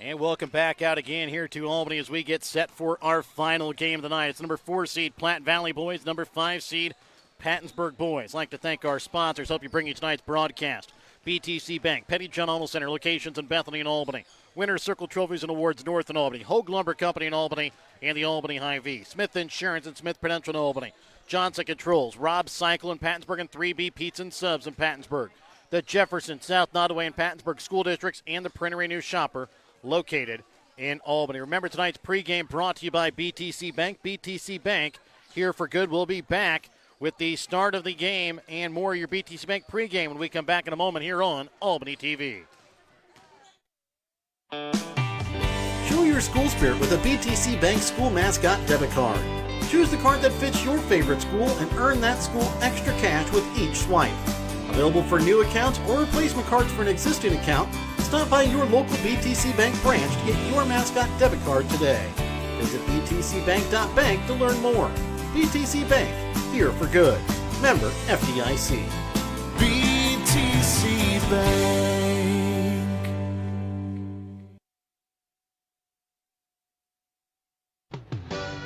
And welcome back out again here to Albany as we get set for our final game of the night. It's number 4 seed Platte Valley boys, number 5 seed Pattonsburg boys. I'd like to thank our sponsors, help you bring you tonight's broadcast. BTC Bank, Petty John Almo Center, locations in Bethany and Albany. Winner's Circle Trophies and Awards North in Albany. Hogue Lumber Company in Albany and the Albany Hy-Vee. Smith Insurance and Smith Prudential in Albany. Johnson Controls, Rob's Cycle in Pattonsburg, and 3B Pizza and Subs in Pattonsburg. The Jefferson, South Nottoway, and Pattonsburg School Districts, and the Printery New Shopper located in Albany. Remember, tonight's pregame brought to you by BTC Bank. BTC Bank, here for good. We'll be back with the start of the game and more of your BTC Bank pregame when we come back in a moment here on Albany TV. Show your school spirit with a BTC Bank school mascot debit card. Choose the card that fits your favorite school and earn that school extra cash with each swipe. Available for new accounts or replacement cards for an existing account, stop by your local BTC Bank branch to get your mascot debit card today. Visit btcbank.bank to learn more. BTC Bank, here for good. Member FDIC. BTC Bank.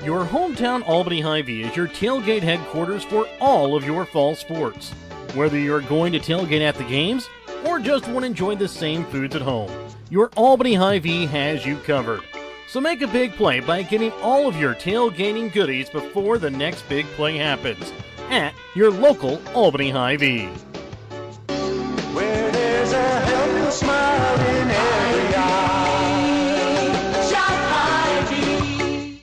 Your hometown Albany Hy-Vee is your tailgate headquarters for all of your fall sports. Whether you're going to tailgate at the games or just want to enjoy the same foods at home, your Albany Hy-Vee has you covered. So make a big play by getting all of your tailgating goodies before the next big play happens at your local Albany Hy-Vee. Where there's a helping smile in every eye. Shop Hy-Vee.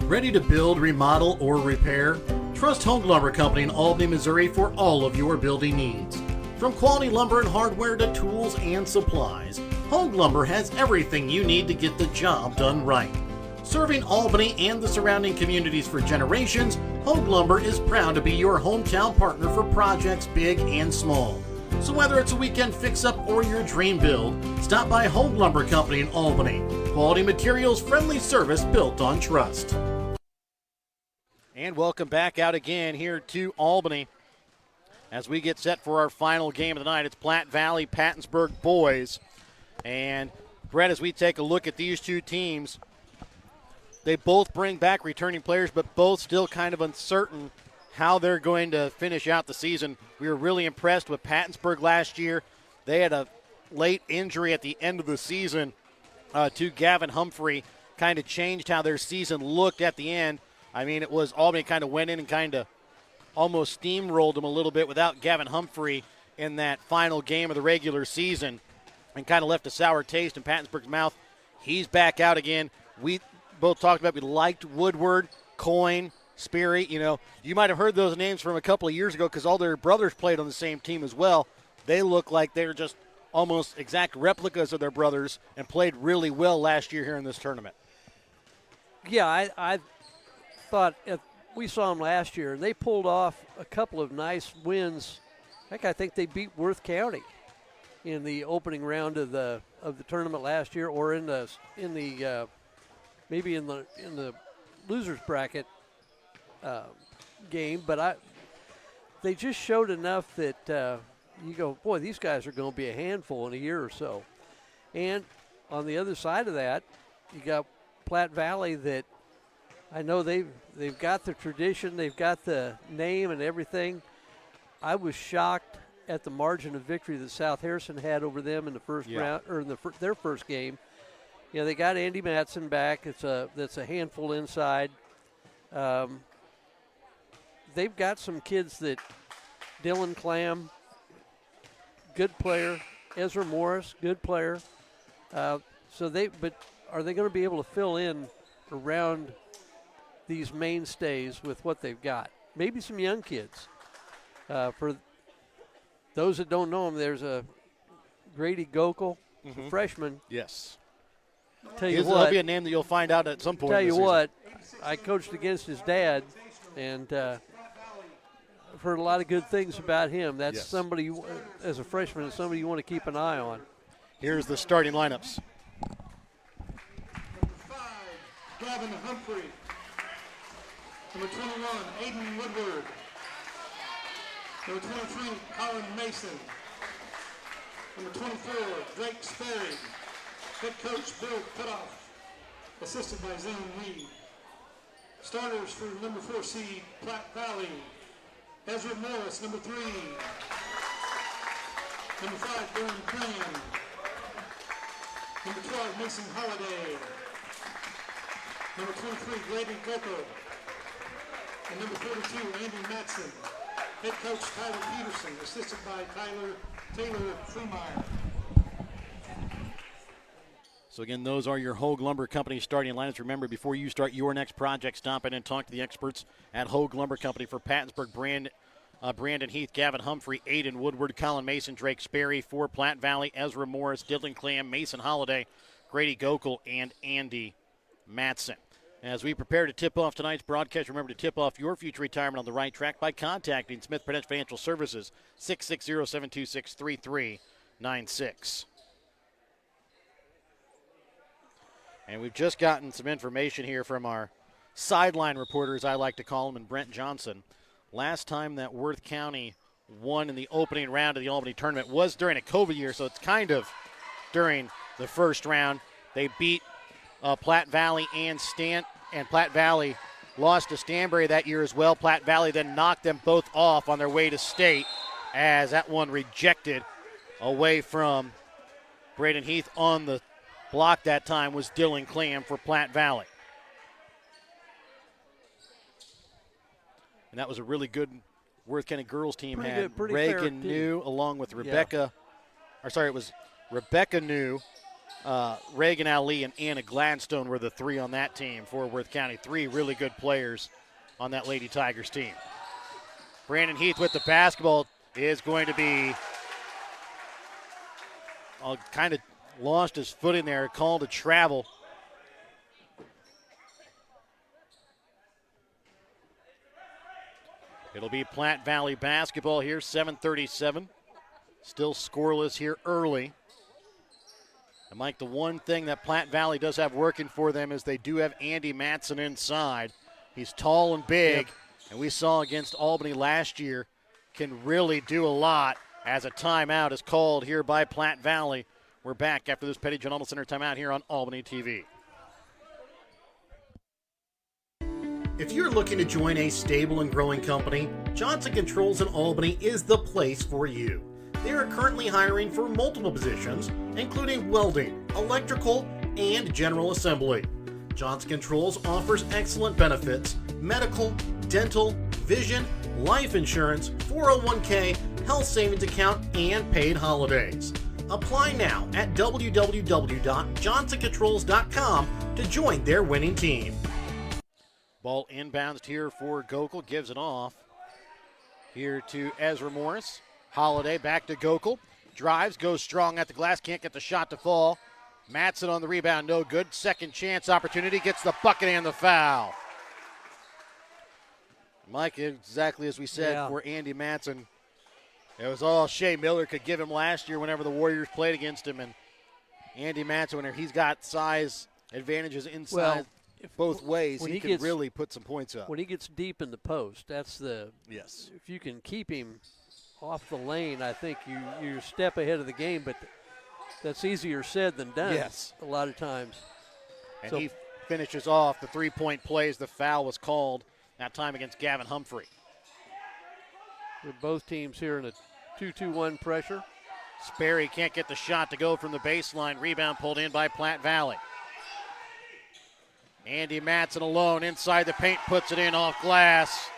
Ready to build, remodel, or repair? Trust Hogue Lumber Company in Albany, Missouri for all of your building needs. From quality lumber and hardware to tools and supplies, Hogue Lumber has everything you need to get the job done right. Serving Albany and the surrounding communities for generations, Hogue Lumber is proud to be your hometown partner for projects big and small. So whether it's a weekend fix-up or your dream build, stop by Hogue Lumber Company in Albany. Quality materials, friendly service built on trust. And welcome back out again here to Albany as we get set for our final game of the night. It's Platte Valley, Pattonsburg boys. And Brett, as we take a look at these two teams, they both bring back returning players, but both still kind of uncertain how they're going to finish out the season. We were really impressed with Pattonsburg last year. They had a late injury at the end of the season to Gavin Humphrey, kind of changed how their season looked at the end. I mean, it was Albany kind of went in and kind of almost steamrolled them a little bit without Gavin Humphrey in that final game of the regular season and kind of left a sour taste in Pattonsburg's mouth. He's back out again. We both talked about we liked Woodward, Coyne, Sperry. You know, you might have heard those names from a couple of years ago because all their brothers played on the same team as well. They look like they're just almost exact replicas of their brothers and played really well last year here in this tournament. Yeah, I thought we saw them last year, and they pulled off a couple of nice wins. Heck, I think they beat Worth County in the opening round of the tournament last year, or in the losers bracket game. But they just showed enough that you go, boy, these guys are going to be a handful in a year or so. And on the other side of that, you got Platte Valley that I know they've got the tradition, they've got the name and everything. I was shocked at the margin of victory that South Harrison had over them in the first round, or in their first game. You know, they got Andy Matson back. That's a handful inside. They've got some kids that Dylan Clam, good player. Ezra Morris, good player. But are they going to be able to fill in around these mainstays with what they've got? Maybe some young kids. For those that don't know him, there's a Grady Gokel, a freshman. Yes. Tell you That'll be a name that you'll find out at some point. Tell you what, I coached against his dad, and I've heard a lot of good things about him. That's somebody, as a freshman, is somebody you want to keep an eye on. Here's the starting lineups. Number 5, Gavin Humphrey. Number 21, Aiden Woodward. Number 23, Colin Mason. Number 24, Drake Sperry. Head coach Bill Putoff, assisted by Zane Reed. Starters for number 4 seed, Platte Valley. Ezra Morris, number 3. Number 5, Darren Cram. Number 12, Mason Holiday. Number 23, Grady Greco. And number 42, Andy Matson. Head coach Tyler Peterson, assisted by Taylor Freemeyer. So again, those are your Hogue Lumber Company starting lineups. Remember, before you start your next project, stop in and talk to the experts at Hogue Lumber Company. For Pattonsburg, Brandon Heath, Gavin Humphrey, Aiden Woodward, Colin Mason, Drake Sperry. For Platte Valley, Ezra Morris, Dylan Clam, Mason Holiday, Grady Gokel, and Andy Matson. As we prepare to tip off tonight's broadcast, remember to tip off your future retirement on the right track by contacting Smith Prudential Financial Services, 660-726-3396. And we've just gotten some information here from our sideline reporters, I like to call him, and Brent Johnson. Last time that Worth County won in the opening round of the Albany tournament was during a COVID year, so it's kind of during the first round. They beat Platte Valley and Platte Valley lost to Stanbury that year as well. Platte Valley then knocked them both off on their way to state, as that one rejected away from Braden Heath. On the block that time was Dylan Clam for Platte Valley. And that was a really good Worth County girls team. Had Reagan New along with Rebecca, it was Rebecca New, Reagan Ali, and Anna Gladstone were the three on that team for Worth County. Three really good players on that Lady Tigers team. Brandon Heath with the basketball is going to be kind of lost his foot in there, called a travel. It'll be Platte Valley basketball here, 7:37. Still scoreless here early. And Mike, the one thing that Platte Valley does have working for them is they do have Andy Matson inside. He's tall and big, and we saw against Albany last year, can really do a lot, as a timeout is called here by Platte Valley. We're back after this Petty John Center timeout here on Albany TV. If you're looking to join a stable and growing company, Johnson Controls in Albany is the place for you. They are currently hiring for multiple positions, including welding, electrical, and general assembly. Johnson Controls offers excellent benefits: medical, dental, vision, life insurance, 401k, health savings account, and paid holidays. Apply now at www.johnsoncontrols.com to join their winning team. Ball inbounds here for Gokel, gives it off here to Ezra Morris. Holiday back to Gokel, drives, goes strong at the glass, can't get the shot to fall. Matson on the rebound, no good. Second chance opportunity, gets the bucket and the foul. Mike, exactly as we said for Andy Matson. It was all Shea Miller could give him last year whenever the Warriors played against him. And Andy Matson, whenever he's got size advantages inside both ways, he can really put some points up. When he gets deep in the post, that's the – yes. If you can keep him off the lane, I think you're a step ahead of the game, but that's easier said than done a lot of times. And he finishes off the three-point plays. The foul was called that time against Gavin Humphrey. With both teams here in a 2-2-1 pressure. Sperry can't get the shot to go from the baseline. Rebound pulled in by Platte Valley. Andy Matson alone inside the paint, puts it in off glass.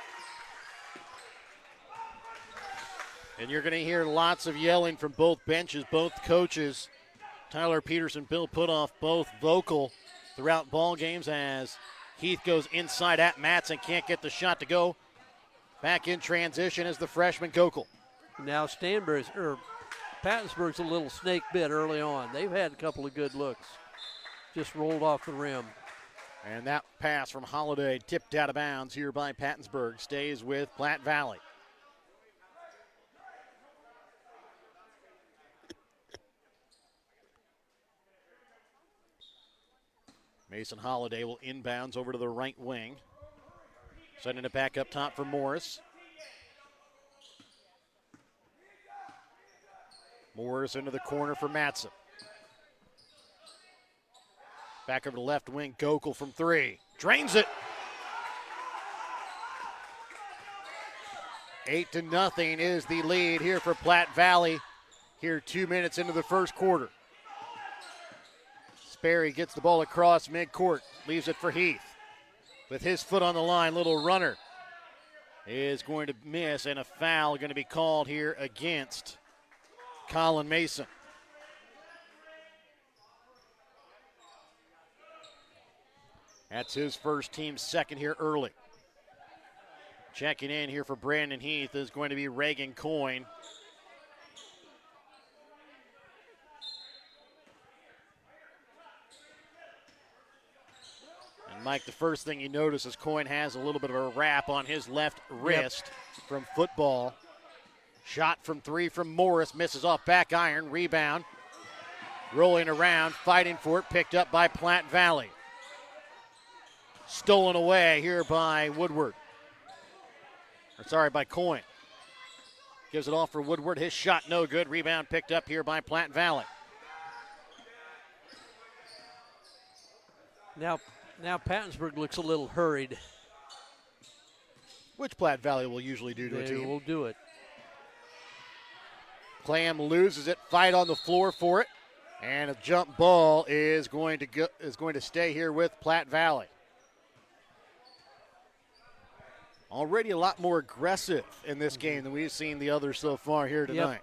And you're going to hear lots of yelling from both benches, both coaches. Tyler Peterson, Bill Putoff, both vocal throughout ball games as Heath goes inside at Matson, can't get the shot to go. Back in transition is the freshman Gokel. Now Pattonsburg's a little snake bit early on. They've had a couple of good looks. Just rolled off the rim. And that pass from Holiday tipped out of bounds here by Pattonsburg stays with Platte Valley. Mason Holiday will inbounds over to the right wing. Sending it back up top for Morris. Morris into the corner for Matson. Back over to left wing, Gokel from 3. Drains it. 8-0 is the lead here for Platte Valley. Here 2 minutes into the first quarter. Sperry gets the ball across midcourt, leaves it for Heath. With his foot on the line, little runner is going to miss, and a foul going to be called here against Colin Mason. That's his first, team's second here early. Checking in here for Brandon Heath is going to be Reagan Coyne. And Mike, the first thing you notice is Coyne has a little bit of a wrap on his left wrist from football. Shot from 3 from Morris, misses off back iron, rebound. Rolling around, fighting for it, picked up by Platte Valley. Stolen away here by Woodward. By Coyne. Gives it off for Woodward. His shot no good. Rebound picked up here by Platte Valley. Now Pattonsburg looks a little hurried. Which Platte Valley will usually do to a They team. will do it. Clam loses it. Fight on the floor for it. And a jump ball is going to stay here with Platte Valley. Already a lot more aggressive in this game than we've seen the others so far here tonight.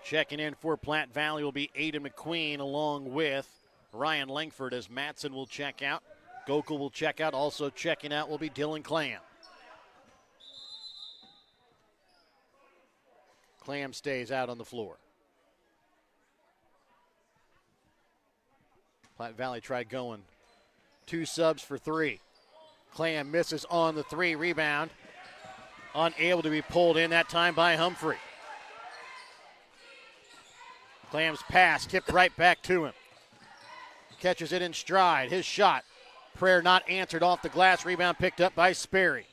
Checking in for Platte Valley will be Aiden McQueen along with Ryan Langford as Matson will check out. Gokel will check out. Also checking out will be Dylan Clam. Clam stays out on the floor. Platte Valley tried going. 2 subs for 3. Clam misses on the 3. Rebound. Unable to be pulled in that time by Humphrey. Clam's pass tipped right back to him. Catches it in stride. His shot. Prayer not answered off the glass. Rebound picked up by Sperry.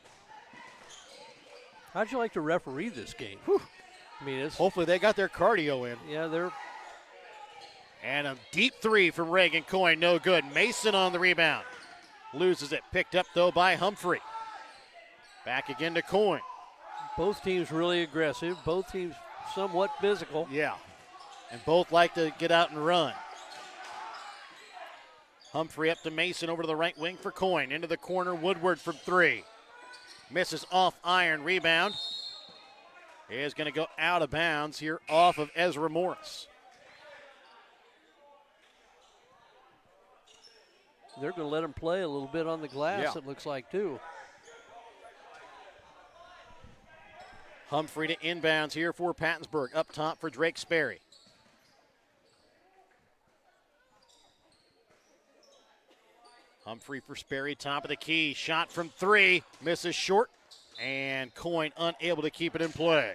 How'd you like to referee this game? Whew. I mean, it's Hopefully they got their cardio in. they're And a deep 3 from Reagan Coyne, no good. Mason on the rebound. Loses it. Picked up, though, by Humphrey. Back again to Coyne. both teams really aggressive. Both teams somewhat physical. Yeah. And both like to get out and run. Humphrey up to Mason, over to the right wing for Coyne. Into the corner, Woodward from 3. Misses off iron. Rebound is going to go out of bounds here off of Ezra Morris. They're going to let him play a little bit on the glass, it looks like, too. Humphrey to inbounds here for Pattonsburg. Up top for Drake Sperry. Humphrey for Sperry, top of the key. Shot from 3, misses short, and Coyne unable to keep it in play.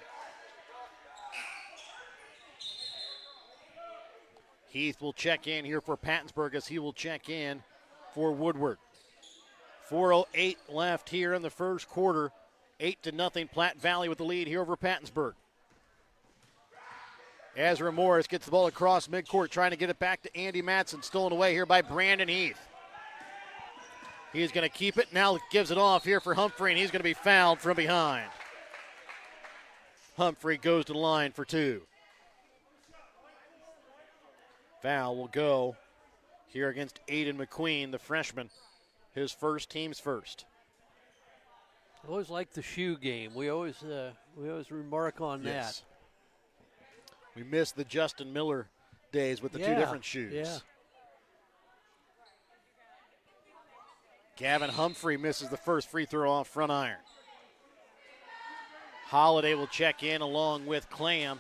Heath will check in here for Pattonsburg as he will check in for Woodward. 4:08 left here in the first quarter. 8-0 Platte Valley with the lead here over Pattonsburg. Ezra Morris gets the ball across midcourt, trying to get it back to Andy Matson. Stolen away here by Brandon Heath. He's going to keep it. Now gives it off here for Humphrey, and he's going to be fouled from behind. Humphrey goes to the line for 2. Foul will go here against Aiden McQueen, the freshman. His first, team's first. I always like the shoe game. We always remark on that. We missed the Justin Miller days with the 2 different shoes. Yeah. Gavin Humphrey misses the first free throw off front iron. Holiday will check in along with Clam.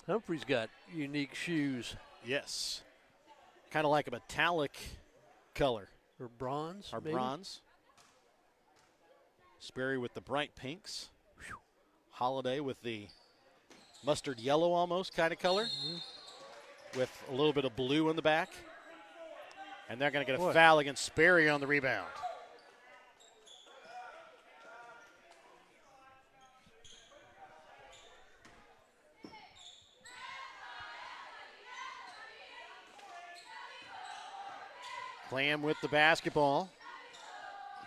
Humphrey's got unique shoes. Yes. Kind of like a metallic color. Or bronze, Or maybe? bronze. Sperry with the bright pinks. Whew. Holiday with the mustard yellow almost kind of color. With a little bit of blue in the back. And they're going to get a foul against Sperry on the rebound. Clam with the basketball.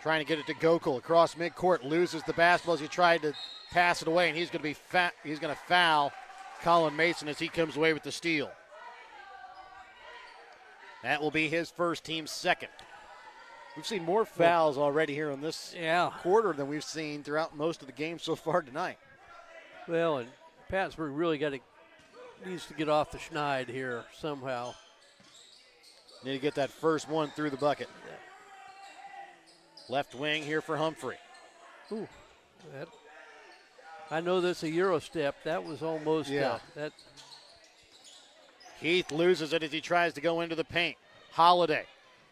Trying to get it to Gokul across midcourt. Loses the basketball as he tried to pass it away, and he's going to foul Colin Mason as he comes away with the steal. That will be his first, team's second. We've seen more fouls already here in this quarter than we've seen throughout most of the game so far tonight. Well, and Pattonsburg really needs to get off the schneid here somehow. Need to get that first one through the bucket. Yeah. Left wing here for Humphrey. Ooh, I know that's a Euro step. That was almost that. Heath loses it as he tries to go into the paint. Holiday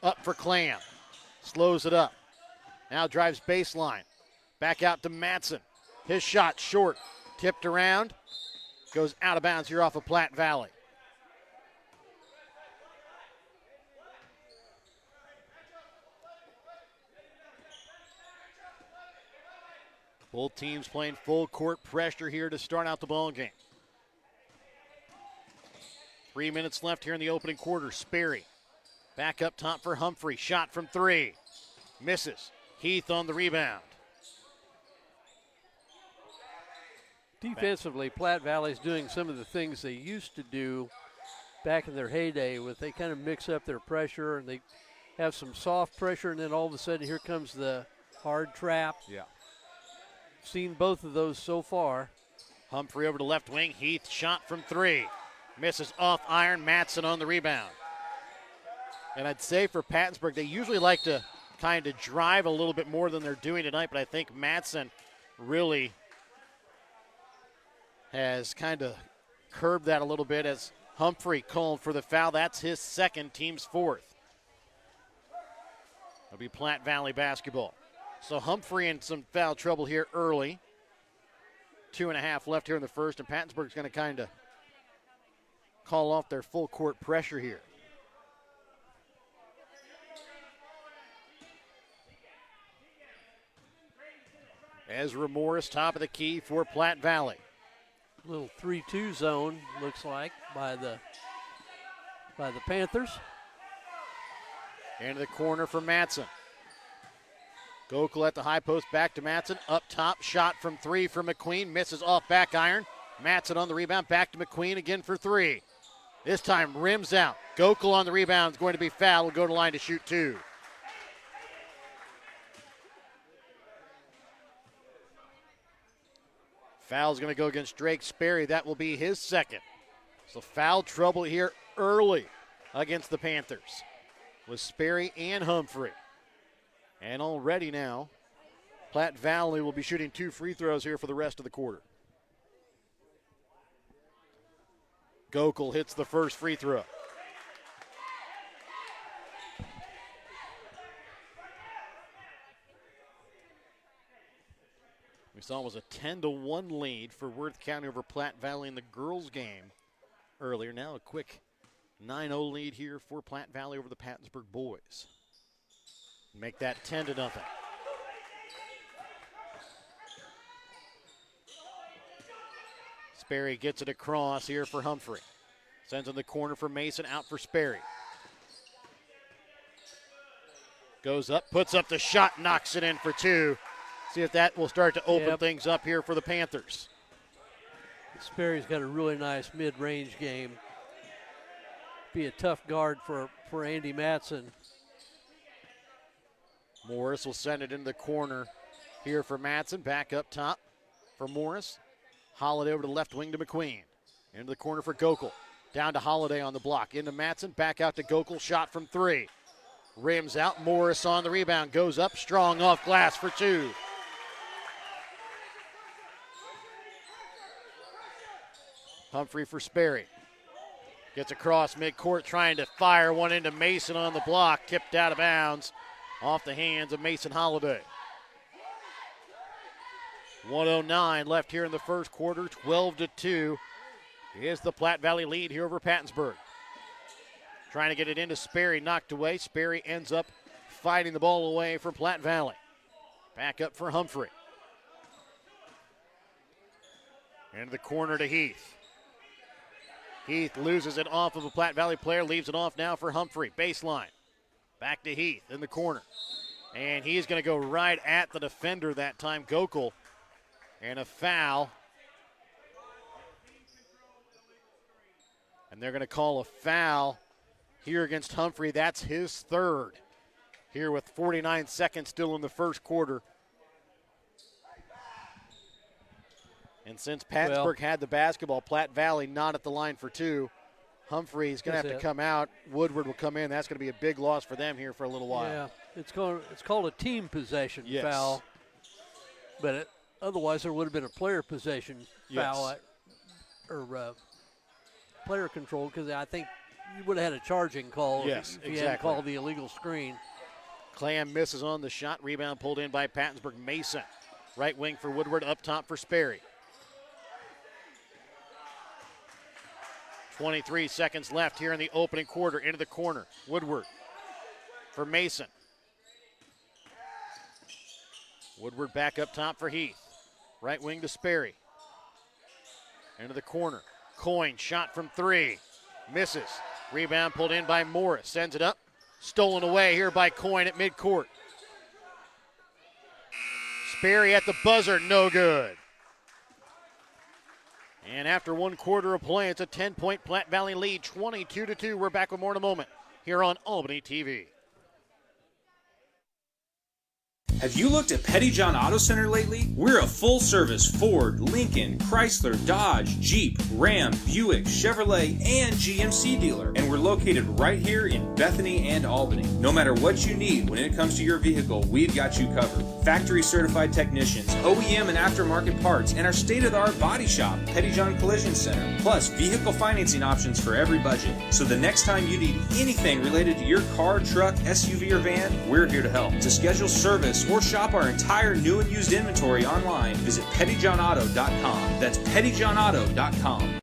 up for Clam. Slows it up. Now drives baseline. Back out to Matson. His shot short. Tipped around. Goes out of bounds here off of Platte Valley. Both teams playing full court pressure here to start out the ball game. 3 minutes left here in the opening quarter. Sperry back up top for Humphrey. Shot from three. Misses. Heath on the rebound. Defensively, Platte Valley's doing some of the things they used to do back in their heyday, with they kind of mix up their pressure and they have some soft pressure, and then all of a sudden here comes the hard trap. Yeah. Seen both of those so far. Humphrey over to left wing. Heath shot from three. Misses off iron. Matson on the rebound. And I'd say for Pattonsburg, they usually like to kind of drive a little bit more than they're doing tonight, but I think Matson really has kind of curbed that a little bit as Humphrey called for the foul. That's his second, team's fourth. It'll be Platte Valley basketball. So Humphrey in some foul trouble here early. 2.5 left here in the first, and Pattonsburg's going to kind of call off their full court pressure here. Ezra Morris, top of the key for Platte Valley. Little 3-2 zone, looks like, by the Panthers. Into the corner for Matson. Gokul at the high post, back to Matson. Up top, shot from three for McQueen. Misses off back iron. Matson on the rebound, back to McQueen again for three. This time rims out. Gokul on the rebound is going to be fouled. Will go to the line to shoot two. Foul's going to go against Drake Sperry. That will be his second. So foul trouble here early against the Panthers with Sperry and Humphrey. And already now, Platte Valley will be shooting 2 free throws here for the rest of the quarter. Gokul hits the first free throw. We saw it was a 10-1 lead for Worth County over Platte Valley in the girls' game earlier. Now a quick 9-0 lead here for Platte Valley over the Pattonsburg boys. Make that 10-0. Sperry gets it across here for Humphrey. Sends in the corner for Mason, out for Sperry. Goes up, puts up the shot, knocks it in for two. See if that will start to open things up here for the Panthers. Sperry's got a really nice mid-range game. Be a tough guard for Andy Matson. Morris will send it into the corner here for Matson. Back up top for Morris. Holiday over to the left wing to McQueen. Into the corner for Gokul. Down to Holiday on the block. Into Matson. Back out to Gokul. Shot from three. Rims out. Morris on the rebound. Goes up strong off glass for two. Humphrey for Sperry. Gets across midcourt trying to fire one into Mason on the block. Tipped out of bounds. Off the hands of Mason Holiday. 1:09 left here in the first quarter. 12-2 is the Platte Valley lead here over Pattonsburg. Trying to get it into Sperry, knocked away. Sperry ends up fighting the ball away from Platte Valley. Back up for Humphrey. Into the corner to Heath. Heath loses it off of a Platte Valley player, leaves it off now for Humphrey. Baseline. Back to Heath in the corner. And he's going to go right at the defender that time, Gokel. And a foul. And they're going to call a foul here against Humphrey. That's his third here with 49 seconds still in the first quarter. And since Pattonsburg had the basketball, Platte Valley not at the line for two. Humphrey's going to have to come out. Woodward will come in. That's going to be a big loss for them here for a little while. Yeah, it's called a team possession foul. But otherwise there would have been a player possession foul or player control, because I think you would have had a charging call if you hadn't called the illegal screen. Clam misses on the shot. Rebound pulled in by Pattonsburg. Mason, right wing for Woodward, up top for Sperry. 23 seconds left here in the opening quarter. Into the corner. Woodward for Mason. Woodward back up top for Heath. Right wing to Sperry. Into the corner. Coyne, shot from three. Misses. Rebound pulled in by Morris. Sends it up. Stolen away here by Coyne at midcourt. Sperry at the buzzer. No good. And after 1 quarter of play, it's a 10-point Platte Valley lead, 22-2. We're back with more in a moment here on Albany TV. Have you looked at Petty John Auto Center lately? We're a full-service Ford, Lincoln, Chrysler, Dodge, Jeep, Ram, Buick, Chevrolet, and GMC dealer. And we're located right here in Bethany and Albany. No matter what you need when it comes to your vehicle, we've got you covered. Factory-certified technicians, OEM and aftermarket parts, and our state-of-the-art body shop, Petty John Collision Center. Plus, vehicle financing options for every budget. So the next time you need anything related to your car, truck, SUV, or van, we're here to help. To schedule service or shop our entire new and used inventory online, visit pettyjohnauto.com. That's pettyjohnauto.com.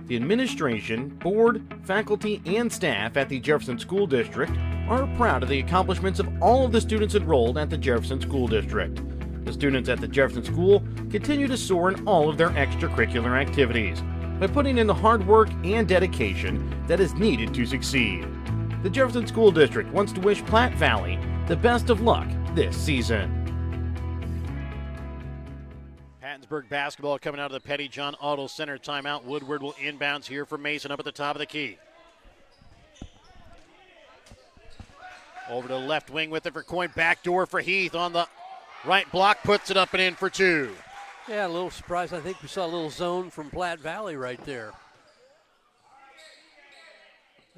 The administration, board, faculty, and staff at the Jefferson School District are proud of the accomplishments of all of the students enrolled at the Jefferson School District. The students at the Jefferson School continue to soar in all of their extracurricular activities by putting in the hard work and dedication that is needed to succeed. The Jefferson School District wants to wish Platte Valley the best of luck this season. Pattonsburg basketball coming out of the Petty John Auto Center timeout. Woodward will inbounds here for Mason up at the top of the key. Over to the left wing with it for Coyne. Backdoor for Heath on the right block. Puts it up and in for two. Yeah, a little surprised. I think we saw a little zone from Platte Valley right there.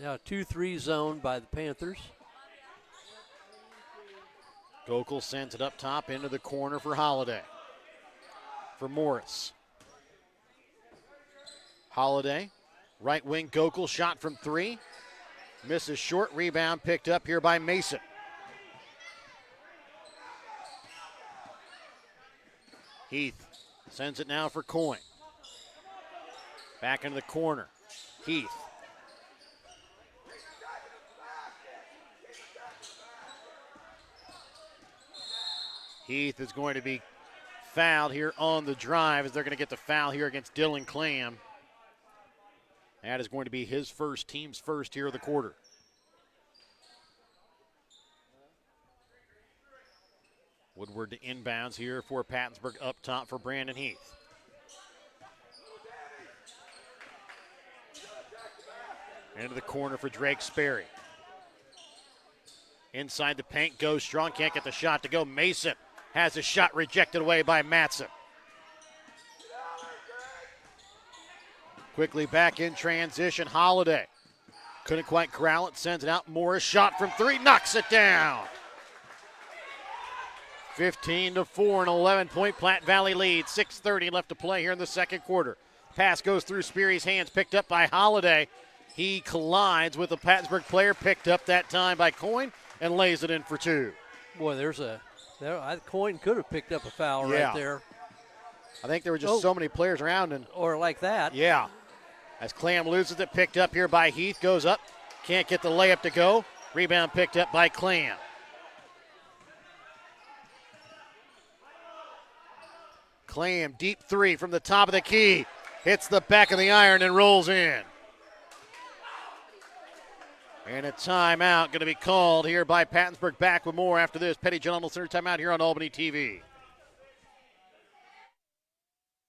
Now a 2-3 zone by the Panthers. Gokel sends it up top into the corner for Holiday. For Morris. Holiday, right wing Gokel, shot from three. Misses short, rebound picked up here by Mason. Heath sends it now for Coyne. Back into the corner. Heath. Heath is going to be fouled here on the drive as they're going to get the foul here against Dylan Clam. That is going to be his first, team's first here of the quarter. Woodward to inbounds here for Pattonsburg, up top for Brandon Heath. Into the corner for Drake Sperry. Inside the paint, goes strong, can't get the shot to go. Mason has a shot rejected away by Matson. Quickly back in transition, Holiday. Couldn't quite corral it, sends it out. Morris, shot from three, knocks it down. 15-4, an 11-point Platte Valley lead. 6:30 left to play here in the second quarter. Pass goes through Sperry's hands, picked up by Holiday. He collides with a Pattonsburg player, picked up that time by Coyne, and lays it in for two. Boy, Coyne could have picked up a foul right there. I think there were just so many players around. Or like that. Yeah. As Clam loses it, picked up here by Heath, goes up. Can't get the layup to go. Rebound picked up by Clam. Clam, deep three from the top of the key. hits the back of the iron and rolls in. And a timeout going to be called here by Pattonsburg. Back with more after this. Petty John Auto Center timeout here on Albany TV.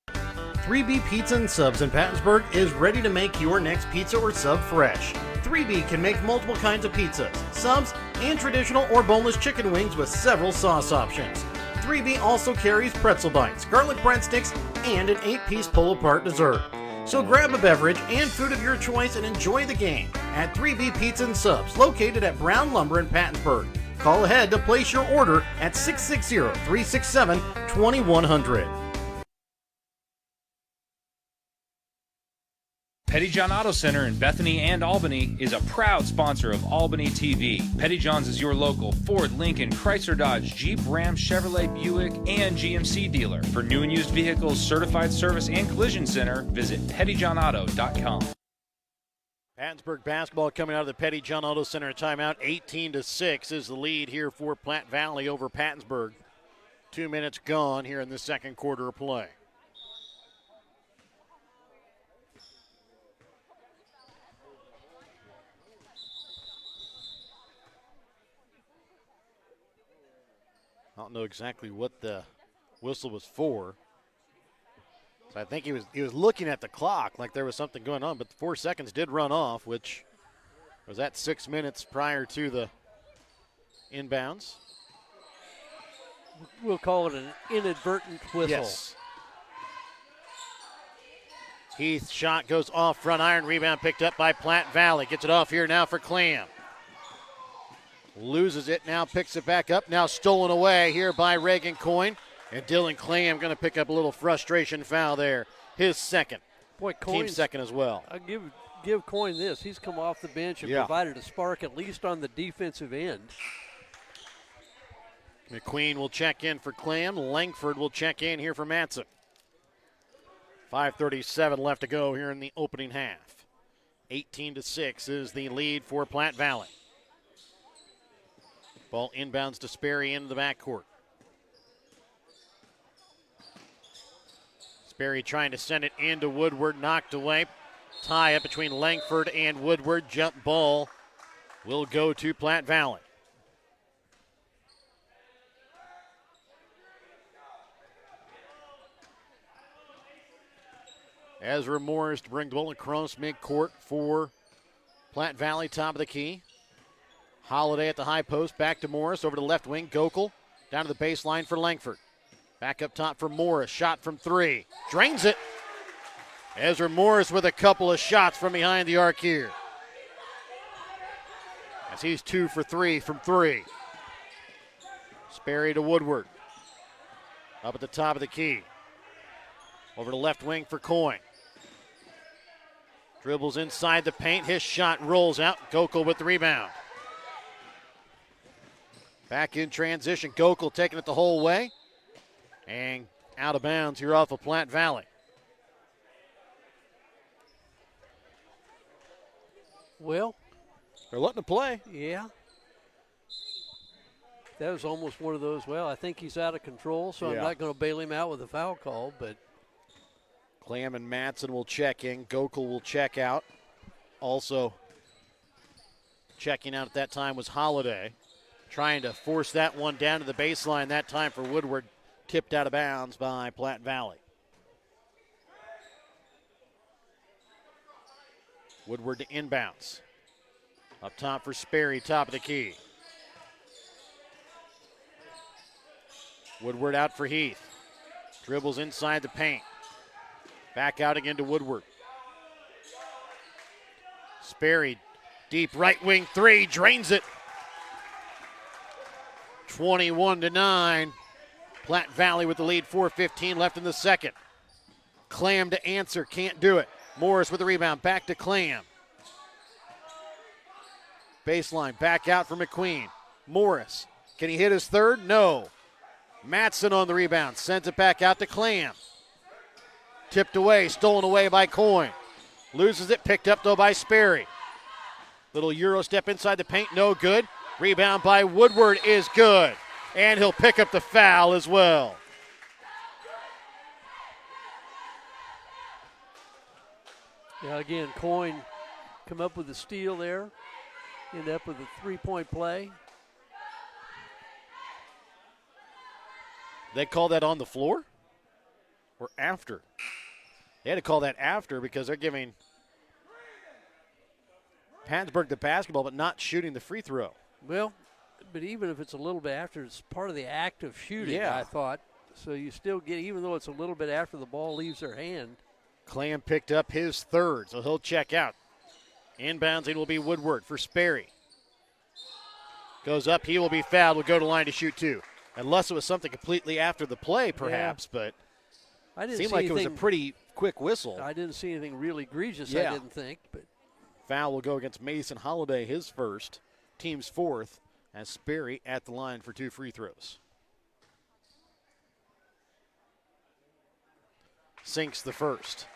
3B Pizza and Subs in Pattonsburg is ready to make your next pizza or sub fresh. 3B can make multiple kinds of pizzas, subs, and traditional or boneless chicken wings with several sauce options. 3B also carries pretzel bites, garlic breadsticks, and an 8-piece pull-apart dessert. So grab a beverage and food of your choice and enjoy the game at 3B Pizza and Subs, located at Brown Lumber in Pattonsburg. Call ahead to place your order at 660-367-2100. Petty John Auto Center in Bethany and Albany is a proud sponsor of Albany TV. Petty John's is your local Ford, Lincoln, Chrysler, Dodge, Jeep, Ram, Chevrolet, Buick, and GMC dealer. For new and used vehicles, certified service, and collision center, visit pettyjohnauto.com. Pattonsburg basketball coming out of the Petty John Auto Center timeout. 18-6 is the lead here for Platte Valley over Pattonsburg. 2 minutes gone here in the second quarter of play. I don't know exactly what the whistle was for. So I think he was looking at the clock like there was something going on, but the 4 seconds did run off, which was at 6 minutes prior to the inbounds. We'll call it an inadvertent whistle. Yes. Heath's shot goes off front iron. Rebound picked up by Platte Valley. Gets it off here now for Clam. Loses it, now picks it back up. Now stolen away here by Reagan Coyne. And Dylan Clam going to pick up a little frustration foul there. His second. Boy, team second as well. I'll give Coyne this. He's come off the bench and provided a spark, at least on the defensive end. McQueen will check in for Clam. Langford will check in here for Matson. 5:37 left to go here in the opening half. 18-6 is the lead for Platte Valley. Ball inbounds to Sperry into the backcourt. Sperry trying to send it into Woodward, knocked away. Tie up between Langford and Woodward. Jump ball will go to Platte Valley. Ezra Morris to bring the ball across midcourt for Platte Valley, top of the key. Holiday at the high post, back to Morris, over to the left wing. Gokel down to the baseline for Langford. Back up top for Morris, shot from three. Drains it. Ezra Morris with a couple of shots from behind the arc here. As he's 2 for 3 from three. Sperry to Woodward. Up at the top of the key. Over to left wing for Coyne. Dribbles inside the paint. His shot rolls out. Gokel with the rebound. Back in transition. Gokel taking it the whole way. And out of bounds here off of Platte Valley. Well, they're letting it play. Yeah. That was almost one of those, well, I think he's out of control, so I'm not going to bail him out with a foul call, but. Clam and Matson will check in. Gokel will check out. Also checking out at that time was Holiday. Trying to force that one down to the baseline that time for Woodward. Tipped out of bounds by Platte Valley. Woodward to inbounds. Up top for Sperry, top of the key. Woodward out for Heath. Dribbles inside the paint. Back out again to Woodward. Sperry, deep right wing three, drains it. 21-9. Platte Valley with the lead, 4:15 left in the second. Clam to answer, can't do it. Morris with the rebound, back to Clam. Baseline, back out for McQueen. Morris, can he hit his third? No. Matson on the rebound, sends it back out to Clam. Tipped away, stolen away by Coyne. Loses it, picked up though by Sperry. Little Euro step inside the paint, no good. Rebound by Woodward is good. And he'll pick up the foul as well. Yeah, again, Coyne come up with a steal there. End up with a three-point play. They call that on the floor or after? They had to call that after because they're giving Pattonsburg the basketball but not shooting the free throw. Well, but even if it's a little bit after, it's part of the act of shooting, Yeah. I thought. So you still get, even though it's a little bit after the ball leaves their hand. Clam picked up his third, so he'll check out. Inbounds, it will be Woodward for Sperry. Goes up, he will be fouled, will go to line to shoot two. Unless it was something completely after the play, perhaps, but I didn't seemed see like it anything, was a pretty quick whistle. I didn't see anything really egregious, Yeah. I didn't think. But Foul will go against Mason Holiday, his first, team's fourth, as Sperry at the line for two free throws. Sinks the first.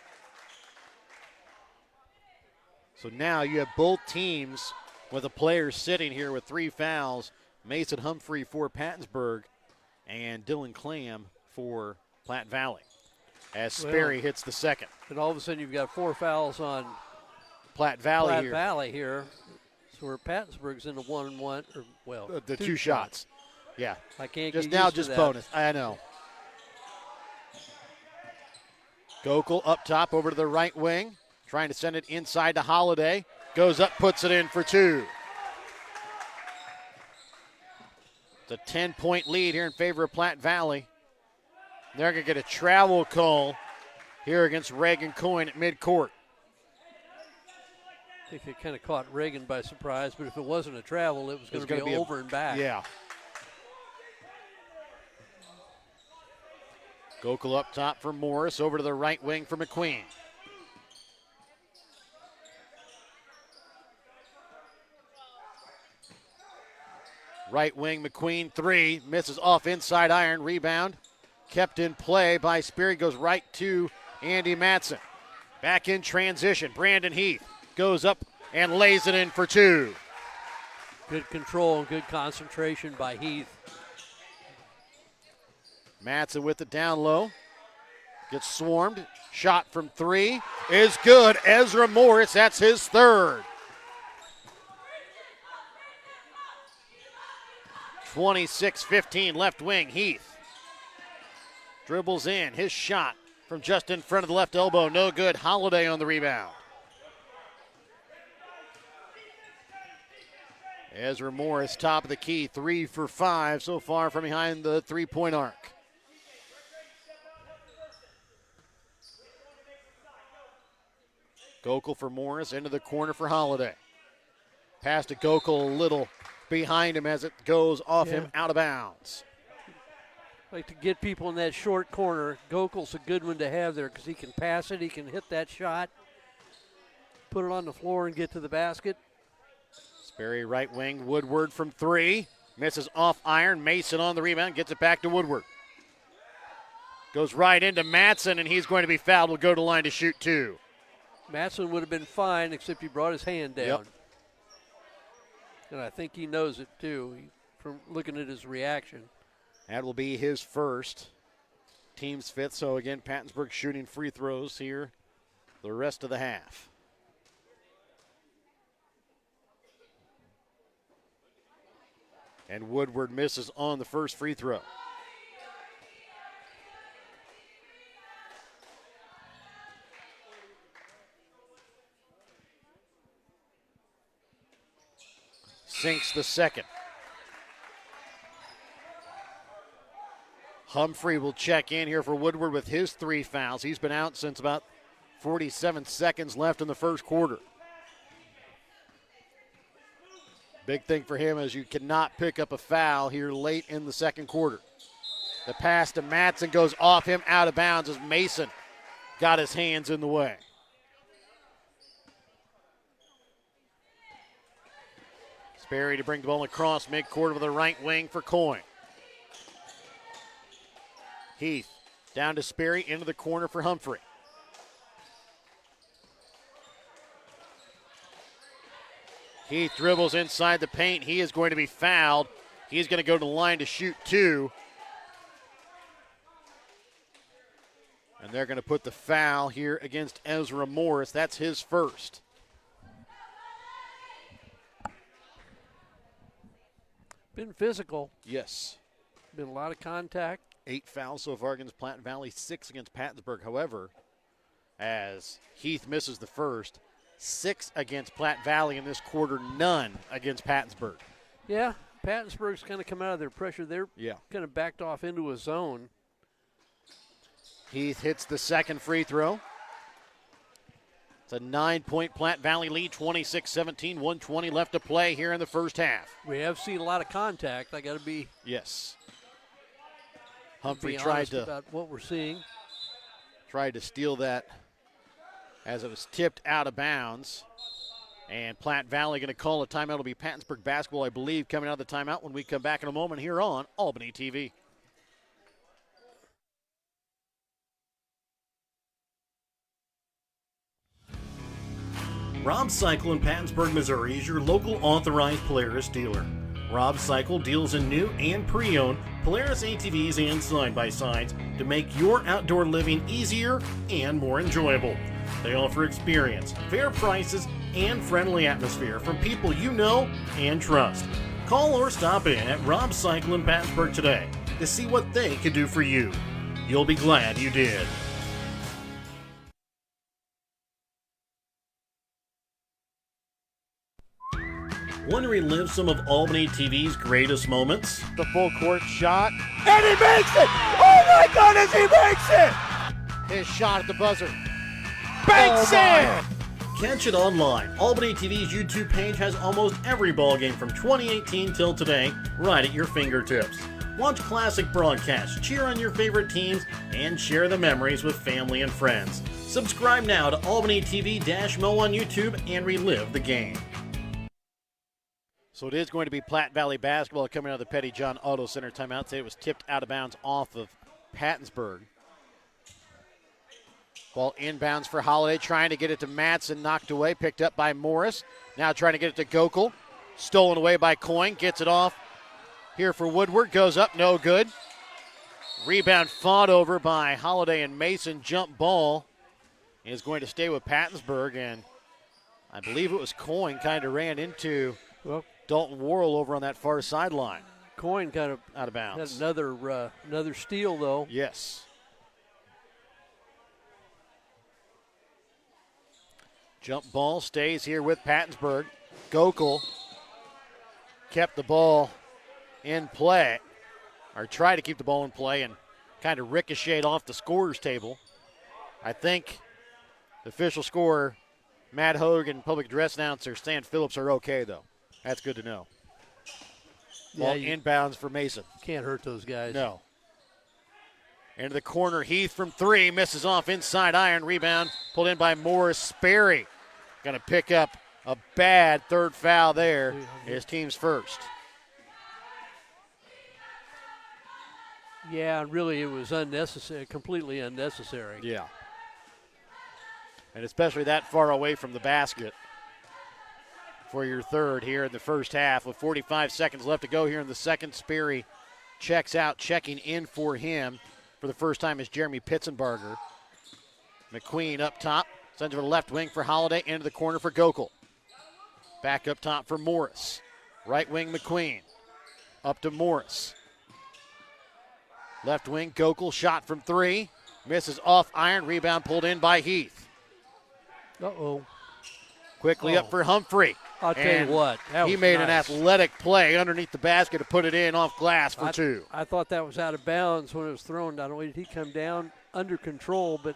So now you have both teams with the players sitting here with three fouls. Mason Humphrey for Pattonsburg and Dylan Clam for Platte Valley. As Sperry hits the second. and all of a sudden you've got 4 fouls on Platte Valley Platte here. Valley here. So where Pattonsburg's in the 1-1, or well, The two shots. Yeah. I can't Just get now, used to just that. bonus. I know. Gokel up top over to the right wing. Trying to send it inside to Holiday. Goes up, puts it in for two. It's a 10-point lead here in favor of Platte Valley. They're going to get a travel call here against Reagan Coyne at midcourt. I think they kind of caught Reagan by surprise, but if it wasn't a travel, it was going to be over and back. Yeah. Gokel up top for Morris, over to the right wing for McQueen. Right wing, McQueen, three, misses off inside iron, rebound. Kept in play by Sperry, goes right to Andy Matson. Back in transition, Brandon Heath goes up and lays it in for two. Good control and good concentration by Heath. Matson with it down low. Gets swarmed. Shot from three is good. Ezra Morris, that's his third. 26-15 left wing. Heath dribbles in. His shot from just in front of the left elbow. No good. Holiday on the rebound. Ezra Morris, top of the key, 3 for 5 so far from behind the three-point arc. Gokel for Morris, into the corner for Holiday. Pass to Gokel a little behind him as it goes off him out of bounds. Like to get people in that short corner. Gokel's a good one to have there because he can pass it, he can hit that shot, put it on the floor and get to the basket. Sperry right wing, Woodward from three. Misses off iron. Mason on the rebound, gets it back to Woodward. Goes right into Matson, and he's going to be fouled. Will go to line to shoot two. Matson would have been fine except he brought his hand down. Yep. And I think he knows it too from looking at his reaction. That will be his first. Team's fifth. So again, Pattonsburg shooting free throws here the rest of the half. And Woodward misses on the first free throw. Sinks the second. Humphrey will check in here for Woodward with his 3 fouls. He's been out since about 47 seconds left in the first quarter. Big thing for him is you cannot pick up a foul here late in the second quarter. The pass to Matson goes off him out of bounds as Mason got his hands in the way. Sperry to bring the ball across midcourt with the right wing for Coyne. Heath down to Sperry, into the corner for Humphrey. Heath dribbles inside the paint. He is going to be fouled. He's going to go to the line to shoot two. And they're going to put the foul here against Ezra Morris. That's his first. Been physical. Yes. Been a lot of contact. 8 fouls so far against Platte Valley, 6 against Pattonsburg. However, as Heath misses the first, 6 against Platte Valley in this quarter, none against Pattonsburg. Yeah, Pattonsburg's kind of come out of their pressure. They're Yeah. kind of backed off into a zone. Heath hits the second free throw. It's a 9-point Platte Valley lead, 26-17, 1:20 left to play here in the first half. We have seen a lot of contact. I got to be Yes. Humphrey honest about what we're seeing. tried to steal that as it was tipped out of bounds. And Platte Valley going to call a timeout. It'll be Pattonsburg basketball, I believe, coming out of the timeout when we come back in a moment here on Albany TV. Rob Cycle in Pattonsburg, Missouri is your local authorized Polaris dealer. Rob Cycle deals in new and pre-owned Polaris ATVs and side-by-sides to make your outdoor living easier and more enjoyable. They offer experience, fair prices, and friendly atmosphere from people you know and trust. Call or stop in at Rob Cycle in Pattonsburg today to see what they can do for you. You'll be glad you did. Want to relive some of Albany TV's greatest moments? The full court shot. And he makes it! Oh my goodness, he makes it! His shot at the buzzer. Banks it! Catch it online. Albany TV's YouTube page has almost every ball game from 2018 till today right at your fingertips. Watch classic broadcasts, cheer on your favorite teams, and share the memories with family and friends. Subscribe now to Albany TV-Mo on YouTube and relive the game. So it is going to be Platte Valley basketball coming out of the Petty John Auto Center timeout. Say it was tipped out of bounds off of Pattonsburg. Ball inbounds for Holiday, trying to get it to Madsen, knocked away, picked up by Morris. Now trying to get it to Gokel. Stolen away by Coyne, gets it off here for Woodward, goes up, no good. Rebound fought over by Holiday and Mason. Jump ball is going to stay with Pattonsburg, and I believe it was Coyne kind of ran into Dalton Worrell over on that far sideline. Coyne kind of out of bounds. Had another steal, though. Yes. Jump ball stays here with Pattonsburg. Gokel kept the ball in play, or tried to keep the ball in play, and kind of ricocheted off the scorer's table. I think the official scorer, Matt Hogan, public address announcer Stan Phillips, are okay, though. That's good to know. Ball inbounds for Mason. Can't hurt those guys. No. Into the corner, Heath from 3, misses off inside iron. Rebound pulled in by Morris. Sperry going to pick up a bad third foul there. His team's first. Yeah, really it was unnecessary, completely unnecessary. Yeah. And especially that far away from the basket for your third here in the first half with 45 seconds left to go here in the second. Sperry checks out. Checking in for him for the first time is Jeremy Pitzenbarger. McQueen up top. Sends it to the left wing for Holiday. Into the corner for Gokel. Back up top for Morris. Right wing McQueen. Up to Morris. Left wing Gokel. Shot from 3. Misses off iron. Rebound pulled in by Heath. Uh-oh. Quickly up for Humphrey. I'll tell you what. He made an athletic play underneath the basket to put it in off glass for 2. I thought that was out of bounds when it was thrown. Not only did he come down under control, but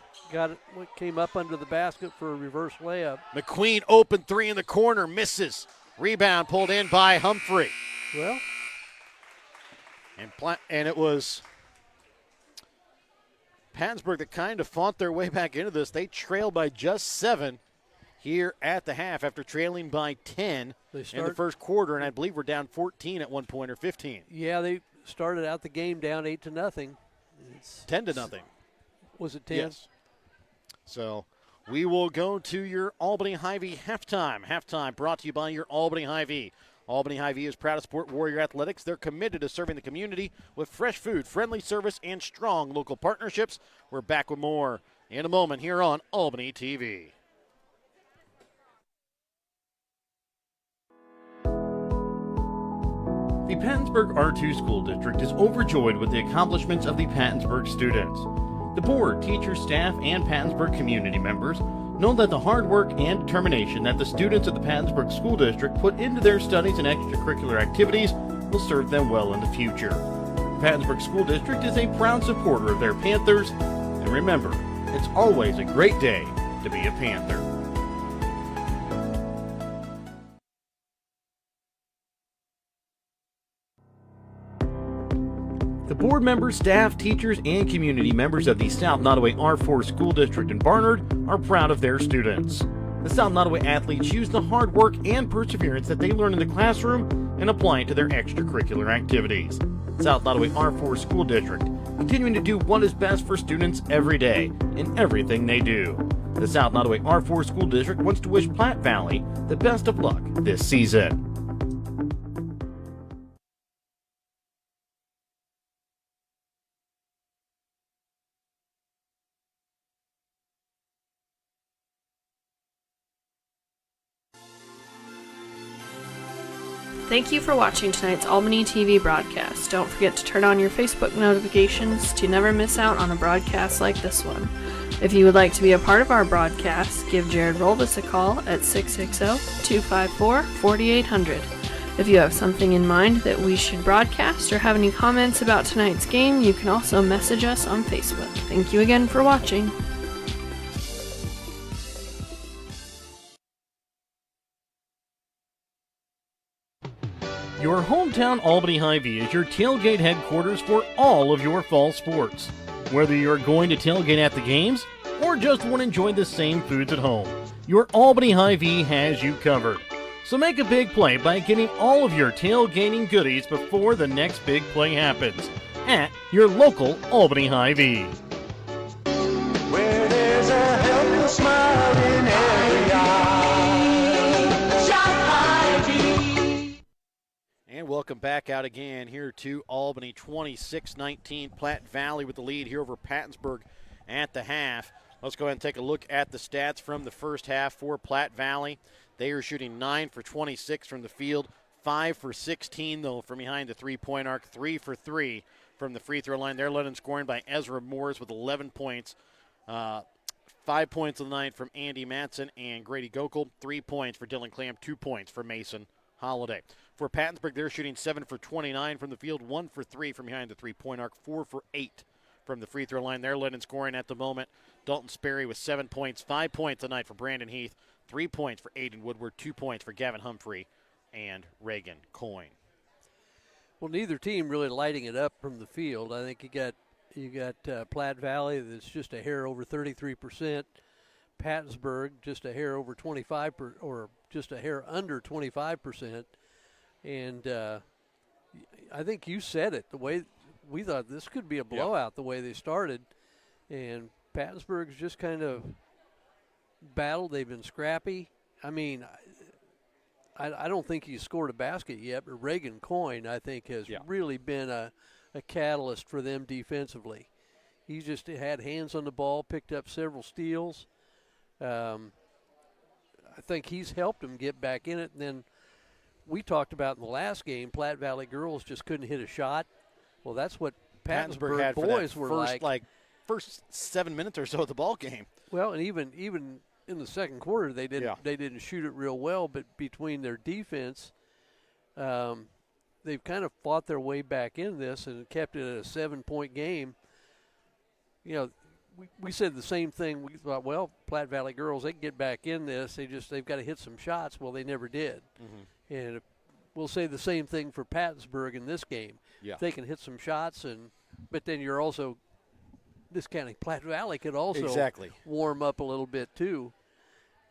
came up under the basket for a reverse layup. McQueen open 3 in the corner. Misses. Rebound pulled in by Humphrey. Well. And it was Pattonsburg that kind of fought their way back into this. They trailed by just 7 here at the half after trailing by 10 in the first quarter, and I believe we're down 14 at one point, or 15. Yeah, they started out the game down 8-0. 10-0. Was it 10? Yes. So we will go to your Albany Hy-Vee halftime. Halftime brought to you by your Albany Hy-Vee. Albany Hy-Vee is proud to support Warrior Athletics. They're committed to serving the community with fresh food, friendly service, and strong local partnerships. We're back with more in a moment here on Albany TV. The Pattonsburg R2 School District is overjoyed with the accomplishments of the Pattonsburg students. The board, teachers, staff, and Pattonsburg community members know that the hard work and determination that the students of the Pattonsburg School District put into their studies and extracurricular activities will serve them well in the future. The Pattonsburg School District is a proud supporter of their Panthers, and remember, it's always a great day to be a Panther. The board members, staff, teachers, and community members of the South Nottoway R4 School District in Barnard are proud of their students. The South Nottoway athletes use the hard work and perseverance that they learn in the classroom and apply it to their extracurricular activities. South Nottoway R4 School District, continuing to do what is best for students every day in everything they do. The South Nottoway R4 School District wants to wish Platte Valley the best of luck this season. Thank you for watching tonight's Albany TV broadcast. Don't forget to turn on your Facebook notifications to never miss out on a broadcast like this one. If you would like to be a part of our broadcast, give Jared Rolvis a call at 660-254-4800. If you have something in mind that we should broadcast or have any comments about tonight's game, you can also message us on Facebook. Thank you again for watching. Your hometown Albany Hy-Vee is your tailgate headquarters for all of your fall sports. Whether you're going to tailgate at the games or just want to enjoy the same foods at home, your Albany Hy-Vee has you covered. So make a big play by getting all of your tailgating goodies before the next big play happens at your local Albany Hy-Vee. Where there's a helpless smile in every eye. Shop Hy-Vee. And welcome back out again here to Albany, 26-19. Platte Valley with the lead here over Pattonsburg at the half. Let's go ahead and take a look at the stats from the first half for Platte Valley. They are shooting 9 for 26 from the field, 5 for 16, though, from behind the three-point arc, 3 for 3 from the free throw line. They're led in scoring by Ezra Morris with 11 points. 5 points of the night from Andy Matson and Grady Gokel. 3 points for Dylan Clam, 2 points for Mason Holiday. For Pattonsburg, they're shooting 7 for 29 from the field, 1 for 3 from behind the three-point arc, 4 for 8 from the free throw line. They're led in scoring at the moment. Dalton Sperry with 7 points, 5 points tonight for Brandon Heath, 3 points for Aiden Woodward, 2 points for Gavin Humphrey and Reagan Coyne. Well, neither team really lighting it up from the field. I think you got Platte Valley that's just a hair over 33%. Pattonsburg just a hair over 25 or just a hair under 25%. And I think you said it, the way we thought this could be a blowout the way they started. And Pattonsburg's just kind of battled. They've been scrappy. I mean, I don't think he's scored a basket yet, but Reagan Coyne, I think, has really been a catalyst for them defensively. He just had hands on the ball, picked up several steals. I think he's helped them get back in it. And then we talked about in the last game, Platte Valley girls just couldn't hit a shot. Well, that's what Pattonsburg had boys for were that first 7 minutes or so of the ball game. Well, and even in the second quarter, they didn't shoot it real well. But between their defense, they've kind of fought their way back in this and kept it at a 7-point game. You know, we said the same thing. We thought, well, Platte Valley girls, they can get back in this. They've got to hit some shots. Well, they never did. Mm-hmm. And we'll say the same thing for Pattonsburg in this game. Yeah. They can hit some shots, but then you're also this county, Platte Valley could also warm up a little bit too.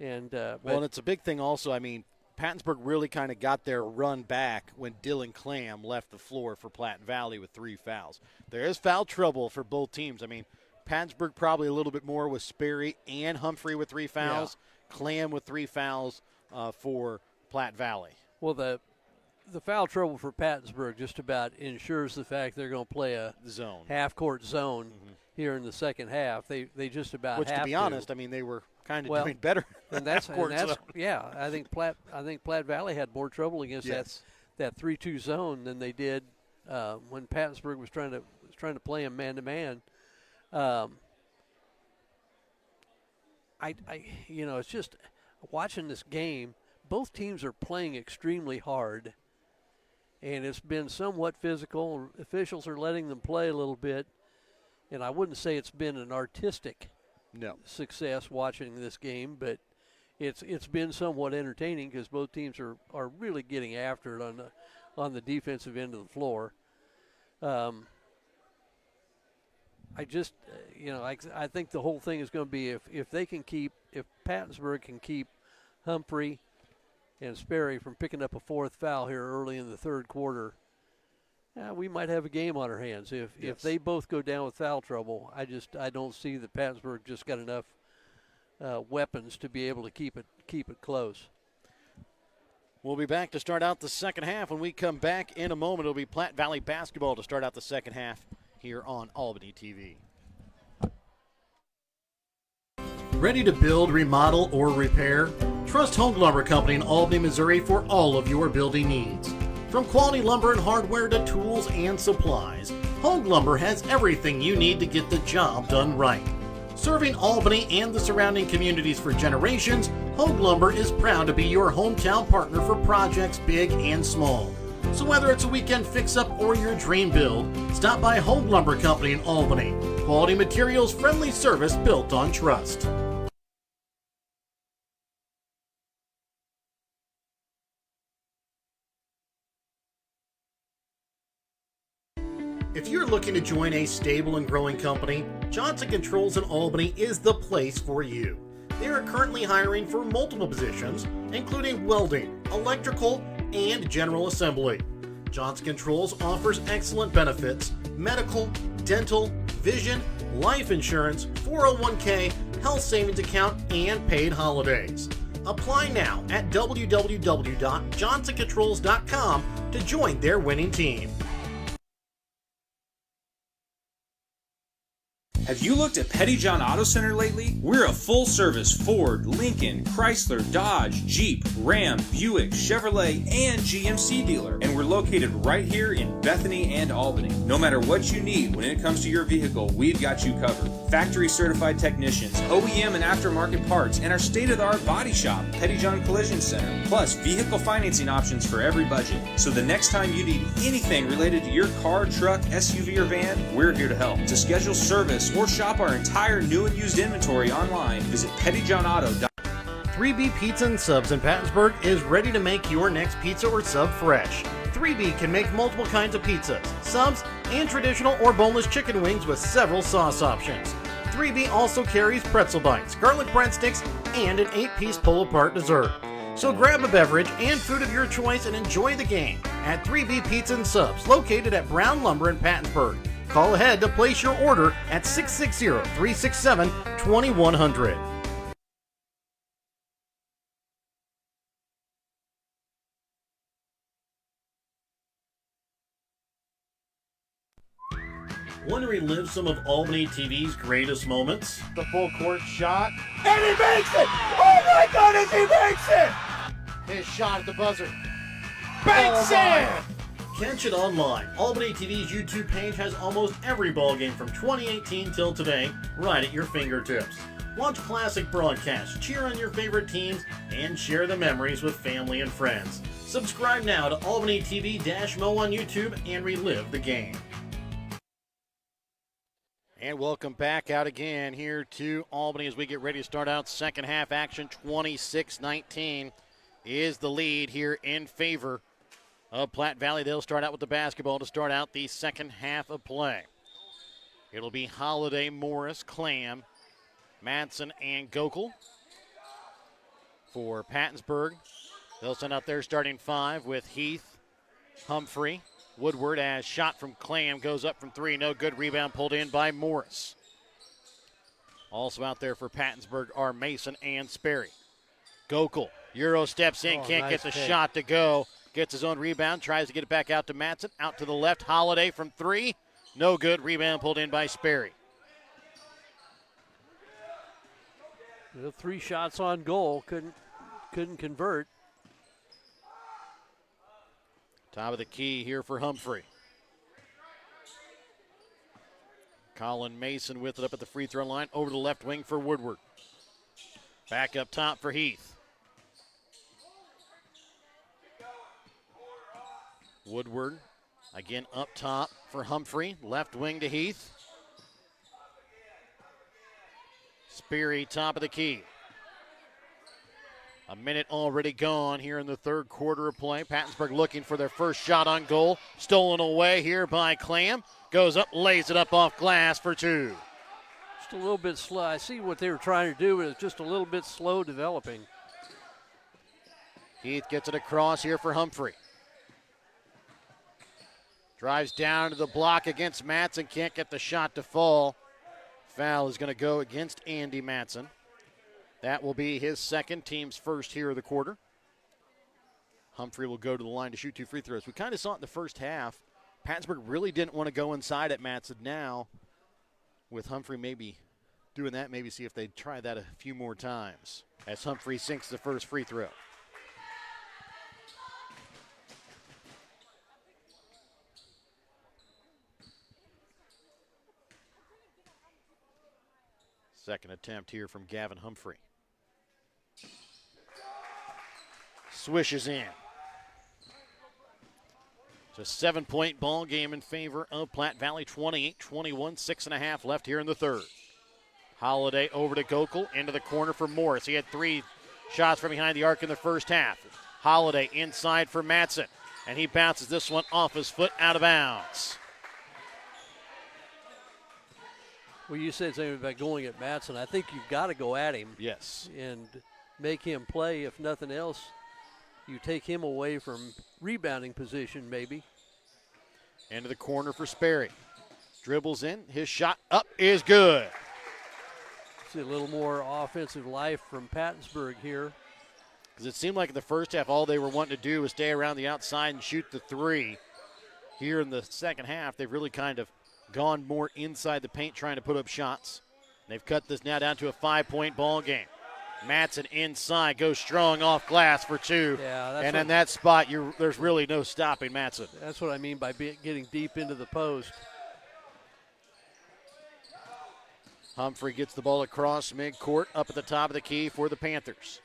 And and it's a big thing also. I mean, Pattonsburg really kind of got their run back when Dylan Clam left the floor for Platte Valley with 3 fouls. There is foul trouble for both teams. I mean, Pattonsburg probably a little bit more with Sperry and Humphrey with 3 fouls. Yeah. Clam with 3 fouls for Platte Valley. Well, the foul trouble for Pattonsburg just about ensures the fact they're going to play a Zone. half-court zone here in the second half. They just about Which, have to be honest, I mean, they were kind of doing better. And that's zone. yeah. I think Platte Valley had more trouble against that 3-2 zone than they did when Pattonsburg was trying to play him man to man. It's just watching this game. Both teams are playing extremely hard, and it's been somewhat physical. Officials are letting them play a little bit, and I wouldn't say it's been an artistic success watching this game, but it's been somewhat entertaining because both teams are really getting after it on the defensive end of the floor. I think the whole thing is going to be if Pattonsburg can keep Humphrey and Sperry from picking up a fourth foul here early in the third quarter, we might have a game on our hands. If they both go down with foul trouble, I don't see that Pattonsburg just got enough weapons to be able to keep it close. We'll be back to start out the second half. When we come back in a moment, it'll be Platte Valley basketball to start out the second half here on Albany TV. Ready to build, remodel, or repair? Trust Home Lumber Company in Albany, Missouri for all of your building needs. From quality lumber and hardware to tools and supplies, Home Lumber has everything you need to get the job done right. Serving Albany and the surrounding communities for generations, Home Lumber is proud to be your hometown partner for projects big and small. So whether it's a weekend fix-up or your dream build, stop by Home Lumber Company in Albany. Quality materials, friendly service built on trust. If you're looking to join a stable and growing company, Johnson Controls in Albany is the place for you. They are currently hiring for multiple positions, including welding, electrical, and general assembly. Johnson Controls offers excellent benefits: medical, dental, vision, life insurance, 401k, health savings account, and paid holidays. Apply now at www.johnsoncontrols.com to join their winning team. Have you looked at Petty John Auto Center lately? We're a full-service Ford, Lincoln, Chrysler, Dodge, Jeep, Ram, Buick, Chevrolet, and GMC dealer. And we're located right here in Bethany and Albany. No matter what you need when it comes to your vehicle, we've got you covered. Factory-certified technicians, OEM and aftermarket parts, and our state-of-the-art body shop, Petty John Collision Center. Plus, vehicle financing options for every budget. So the next time you need anything related to your car, truck, SUV, or van, we're here to help. To schedule service or shop our entire new and used inventory online, visit pettyjohnauto.com. 3B Pizza and Subs in Pattonsburg is ready to make your next pizza or sub fresh. 3B can make multiple kinds of pizzas, subs, and traditional or boneless chicken wings with several sauce options. 3B also carries pretzel bites, garlic breadsticks, and an 8-piece pull-apart dessert. So grab a beverage and food of your choice and enjoy the game at 3B Pizza and Subs, located at Brown Lumber in Pattonsburg. Call ahead to place your order at 660-367-2100. Want to relive some of Albany TV's greatest moments? The full court shot, and he makes it! Oh my goodness, he makes it! His shot at the buzzer. Banks in! Catch it online. Albany TV's YouTube page has almost every ballgame from 2018 till today right at your fingertips. Watch classic broadcasts, cheer on your favorite teams, and share the memories with family and friends. Subscribe now to Albany TV-Mo on YouTube and relive the game. And welcome back out again here to Albany as we get ready to start out second half action. 26-19 is the lead here in favor of Platte Valley. They'll start out with the basketball to start out the second half of play. It'll be Holiday, Morris, Clam, Madsen, and Gokel. For Pattonsburg, they'll send out their starting five with Heath, Humphrey, Woodward, as shot from Clam goes up from three. No good. Rebound pulled in by Morris. Also out there for Pattonsburg are Mason and Sperry. Gokel, Euro steps in, can't get the shot to go. Gets his own rebound, tries to get it back out to Matson. Out to the left, Holiday from 3. No good. Rebound pulled in by Sperry. 3 shots on goal, couldn't convert. Top of the key here for Humphrey. Colin Mason with it up at the free throw line. Over the left wing for Woodward. Back up top for Heath. Woodward again up top for Humphrey. Left wing to Heath. Sperry top of the key. A minute already gone here in the third quarter of play. Pattonsburg looking for their first shot on goal. Stolen away here by Clam. Goes up, lays it up off glass for 2. Just a little bit slow. I see what they were trying to do, but it's just a little bit slow developing. Heath gets it across here for Humphrey. Drives down to the block against Matson. Can't get the shot to fall. Foul is going to go against Andy Matson. That will be his second, team's first here of the quarter. Humphrey will go to the line to shoot 2 free throws. We kind of saw it in the first half. Pattonsburg really didn't want to go inside at Matson. Now, with Humphrey maybe doing that, maybe see if they'd try that a few more times as Humphrey sinks the first free throw. Second attempt here from Gavin Humphrey. Swishes in. It's a 7-point ball game in favor of Platte Valley, 28-21, 6.5 left here in the third. Holiday over to Gokel, into the corner for Morris. He had 3 shots from behind the arc in the first half. Holiday inside for Matson, and he bounces this one off his foot out of bounds. Well, you said something about going at Matson. I think you've got to go at him. Yes. And make him play. If nothing else, you take him away from rebounding position maybe. Into the corner for Sperry. Dribbles in. His shot up is good. See a little more offensive life from Pattonsburg here. Because it seemed like in the first half all they were wanting to do was stay around the outside and shoot the 3. Here in the second half, they've really kind of gone more inside the paint trying to put up shots. They've cut this now down to a 5-point ball game. Matson inside, goes strong off glass for 2. Yeah, and in that spot, there's really no stopping Matson. That's what I mean by getting deep into the post. Humphrey gets the ball across midcourt, up at the top of the key for the Panthers.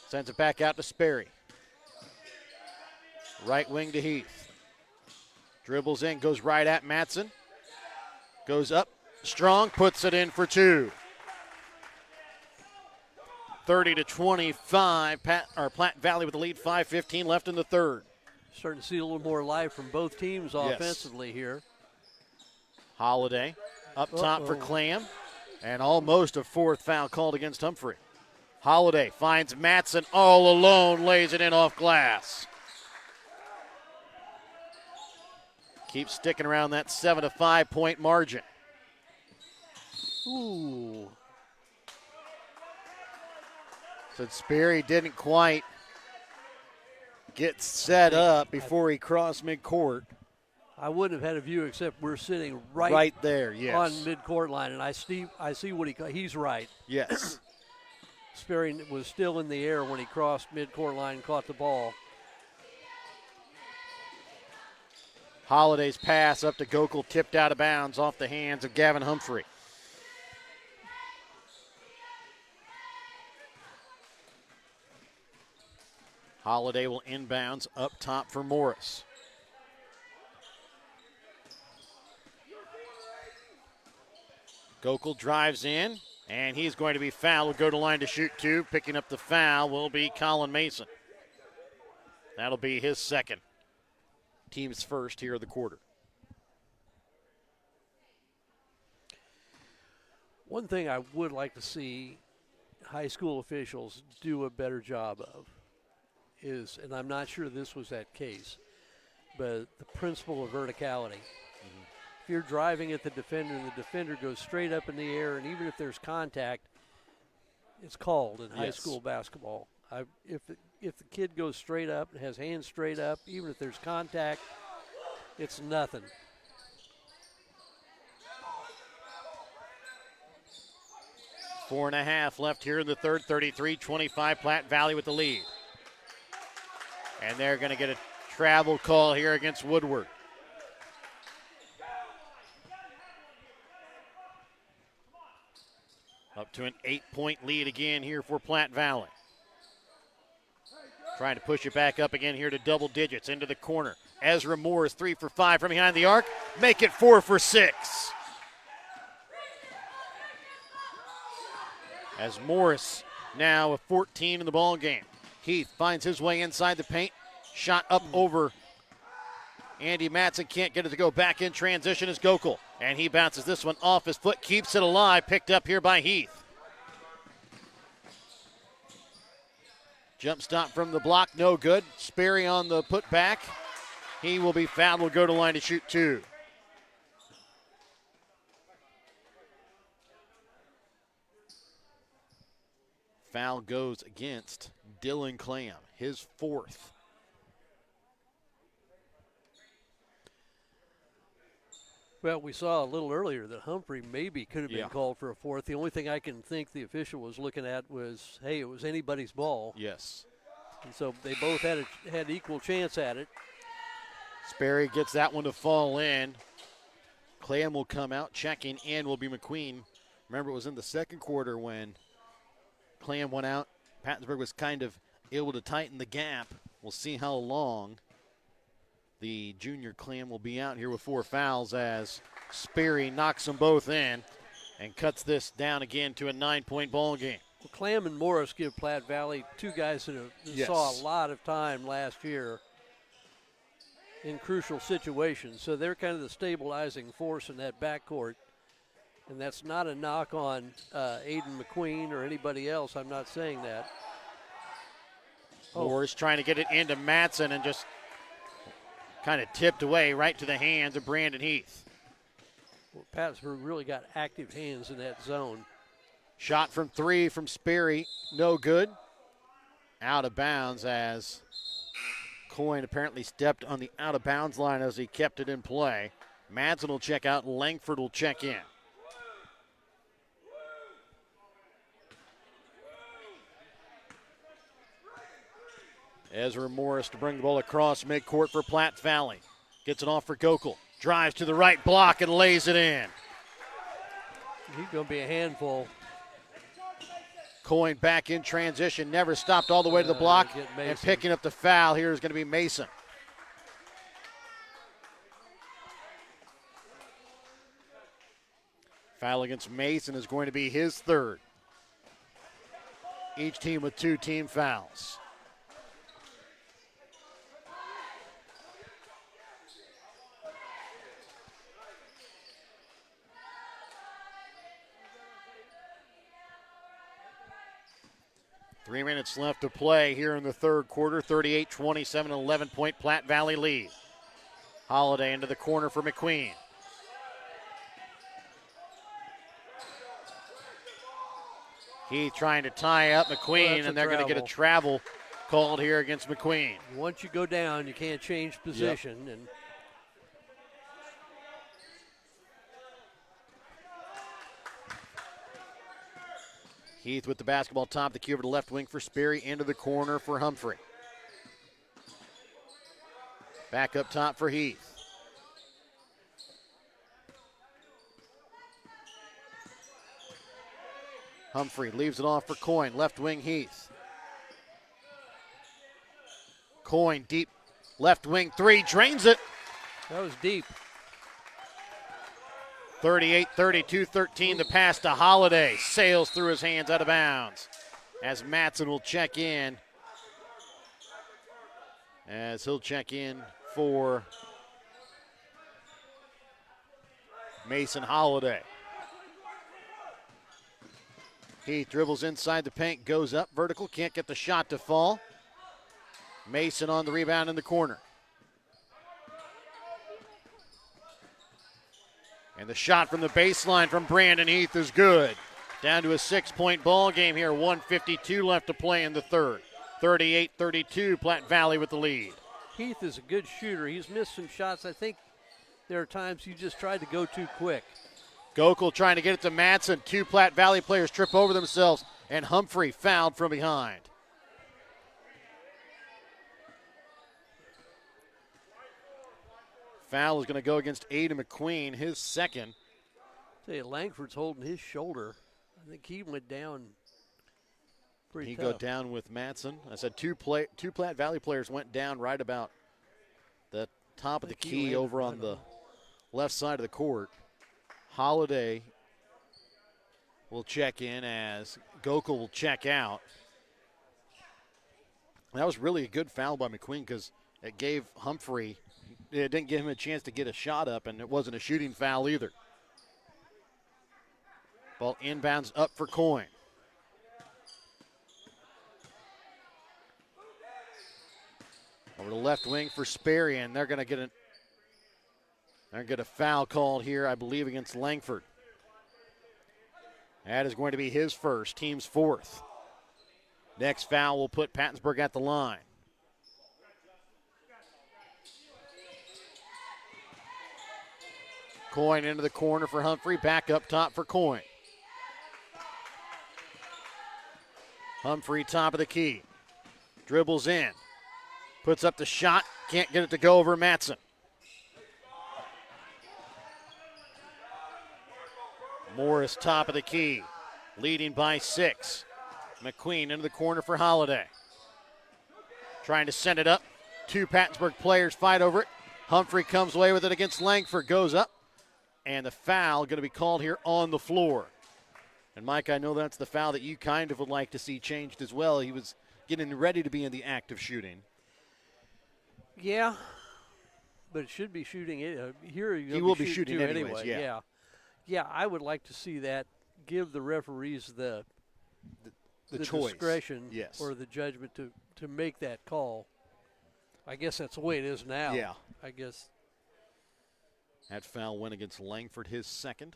Sends it back out to Sperry. Right wing to Heath. Dribbles in, goes right at Matson. Goes up, strong, puts it in for 2. 30-25, Platte Valley with the lead, 5:15 left in the third. Starting to see a little more life from both teams offensively here. Holiday up top for Clam, and almost a 4th foul called against Humphrey. Holiday finds Matson all alone, lays it in off glass. Keeps sticking around that 7 to 5 point margin. Ooh. So Sperry didn't quite get set up before he crossed midcourt. I wouldn't have had a view except we're sitting right there, yes, on midcourt line, and I see what he's right. Yes. Sperry was still in the air when he crossed midcourt line and caught the ball. Holiday's pass up to Gokel, tipped out of bounds off the hands of Gavin Humphrey. Holiday will inbounds up top for Morris. Gokel drives in, and he's going to be fouled. Will go to line to shoot 2. Picking up the foul will be Colin Mason. That'll be his second. Team's first here of the quarter. One thing I would like to see high school officials do a better job of is, and I'm not sure this was that case, but the principle of verticality. Mm-hmm. If you're driving at the defender and the defender goes straight up in the air, and even if there's contact, it's called in high school basketball. if the kid goes straight up and has hands straight up, even if there's contact, it's nothing. Four and a half left here in the third, 33-25, Platte Valley with the lead. And they're going to get a travel call here against Woodward. Up to an 8-point lead again here for Platte Valley. Trying to push it back up again here to double digits into the corner. Ezra Morris 3 for 5 from behind the arc. Make it 4 for 6. As Morris now with 14 in the ball game. Heath finds his way inside the paint. Shot up over Andy Matson. Can't get it to go. Back in transition is Gokel. And he bounces this one off his foot. Keeps it alive. Picked up here by Heath. Jump stop from the block. No good. Sperry on the putback. He will be fouled. Will go to line to shoot 2. Foul goes against Dylan Clam, his 4th. Well, we saw a little earlier that Humphrey maybe could have been called for a 4th. The only thing I can think the official was looking at was, hey, it was anybody's ball. Yes. And so they both had equal chance at it. Sperry gets that one to fall in. Clam will come out. Checking in will be McQueen. Remember, it was in the second quarter when Clam went out. Pattonsburg was kind of able to tighten the gap. We'll see how long the junior Clam will be out here with 4 fouls as Sperry knocks them both in and cuts this down again to a 9-point ball game. Well, Clam and Morris give Platte Valley 2 guys that saw a lot of time last year in crucial situations. So they're kind of the stabilizing force in that backcourt. And that's not a knock on Aiden McQueen or anybody else. I'm not saying that. Morris trying to get it into Matson and just kind of tipped away right to the hands of Brandon Heath. Well, Pattonsburg really got active hands in that zone. Shot from 3 from Sperry, no good. Out of bounds as Coyne apparently stepped on the out of bounds line as he kept it in play. Madsen will check out, Langford will check in. Ezra Morris to bring the ball across midcourt for Platte Valley. Gets it off for Gokel. Drives to the right block and lays it in. He's going to be a handful. Coyne back in transition. Never stopped all the way to the block. And picking up the foul here is going to be Mason. Foul against Mason is going to be his 3rd. Each team with 2 team fouls. Three minutes left to play here in the third quarter. 38-27, 11-point Platte Valley lead. Holiday into the corner for McQueen. Heath trying to tie up McQueen, and they're going to get a travel called here against McQueen. Once you go down, you can't change position. Yep. And Heath with the basketball, top the key over to left wing for Sperry, into the corner for Humphrey. Back up top for Heath. Humphrey leaves it off for Coyne, left wing Heath. Coyne deep left wing 3, drains it. That was deep. 38-32, 13, the pass to Holiday. Sails through his hands out of bounds as Matson will check in. As he'll check in for Mason Holiday. He dribbles inside the paint, goes up vertical, can't get the shot to fall. Mason on the rebound in the corner. And the shot from the baseline from Brandon Heath is good. Down to a 6-point ball game here. 1:52 left to play in the third. 38-32, Platte Valley with the lead. Heath is a good shooter. He's missed some shots. I think there are times he just tried to go too quick. Gokel trying to get it to Madsen. 2 Platte Valley players trip over themselves, and Humphrey fouled from behind. Foul is going to go against Aiden McQueen, his second. Tell you, Langford's holding his shoulder. I think he went down pretty tough. He go down with Madsen. I said two Platte Valley players went down right about the top of the key over on the left side of the court. Holiday will check in as Gokel will check out. That was really a good foul by McQueen because it gave Humphrey, it didn't give him a chance to get a shot up, and it wasn't a shooting foul either. Ball inbounds up for Coyne. Over the left wing for Sperry, and they're going to get a foul called here, I believe, against Langford. That is going to be his first, team's fourth. Next foul will put Pattonsburg at the line. Coyne into the corner for Humphrey, back up top for Coyne. Humphrey top of the key. Dribbles in. Puts up the shot. Can't get it to go over Madsen. Morris top of the key. Leading by 6. McQueen into the corner for Holiday. Trying to send it up. 2 Pattonsburg players fight over it. Humphrey comes away with it against Langford. Goes up. And the foul going to be called here on the floor. And, Mike, I know that's the foul that you kind of would like to see changed as well. He was getting ready to be in the act of shooting. Yeah, but it should be shooting. Here he will be shooting anyways, yeah. Yeah, I would like to see that give the referees the choice. Discretion yes. or the judgment to make that call. I guess that's the way it is now. Yeah. I guess. That foul went against Langford, his second.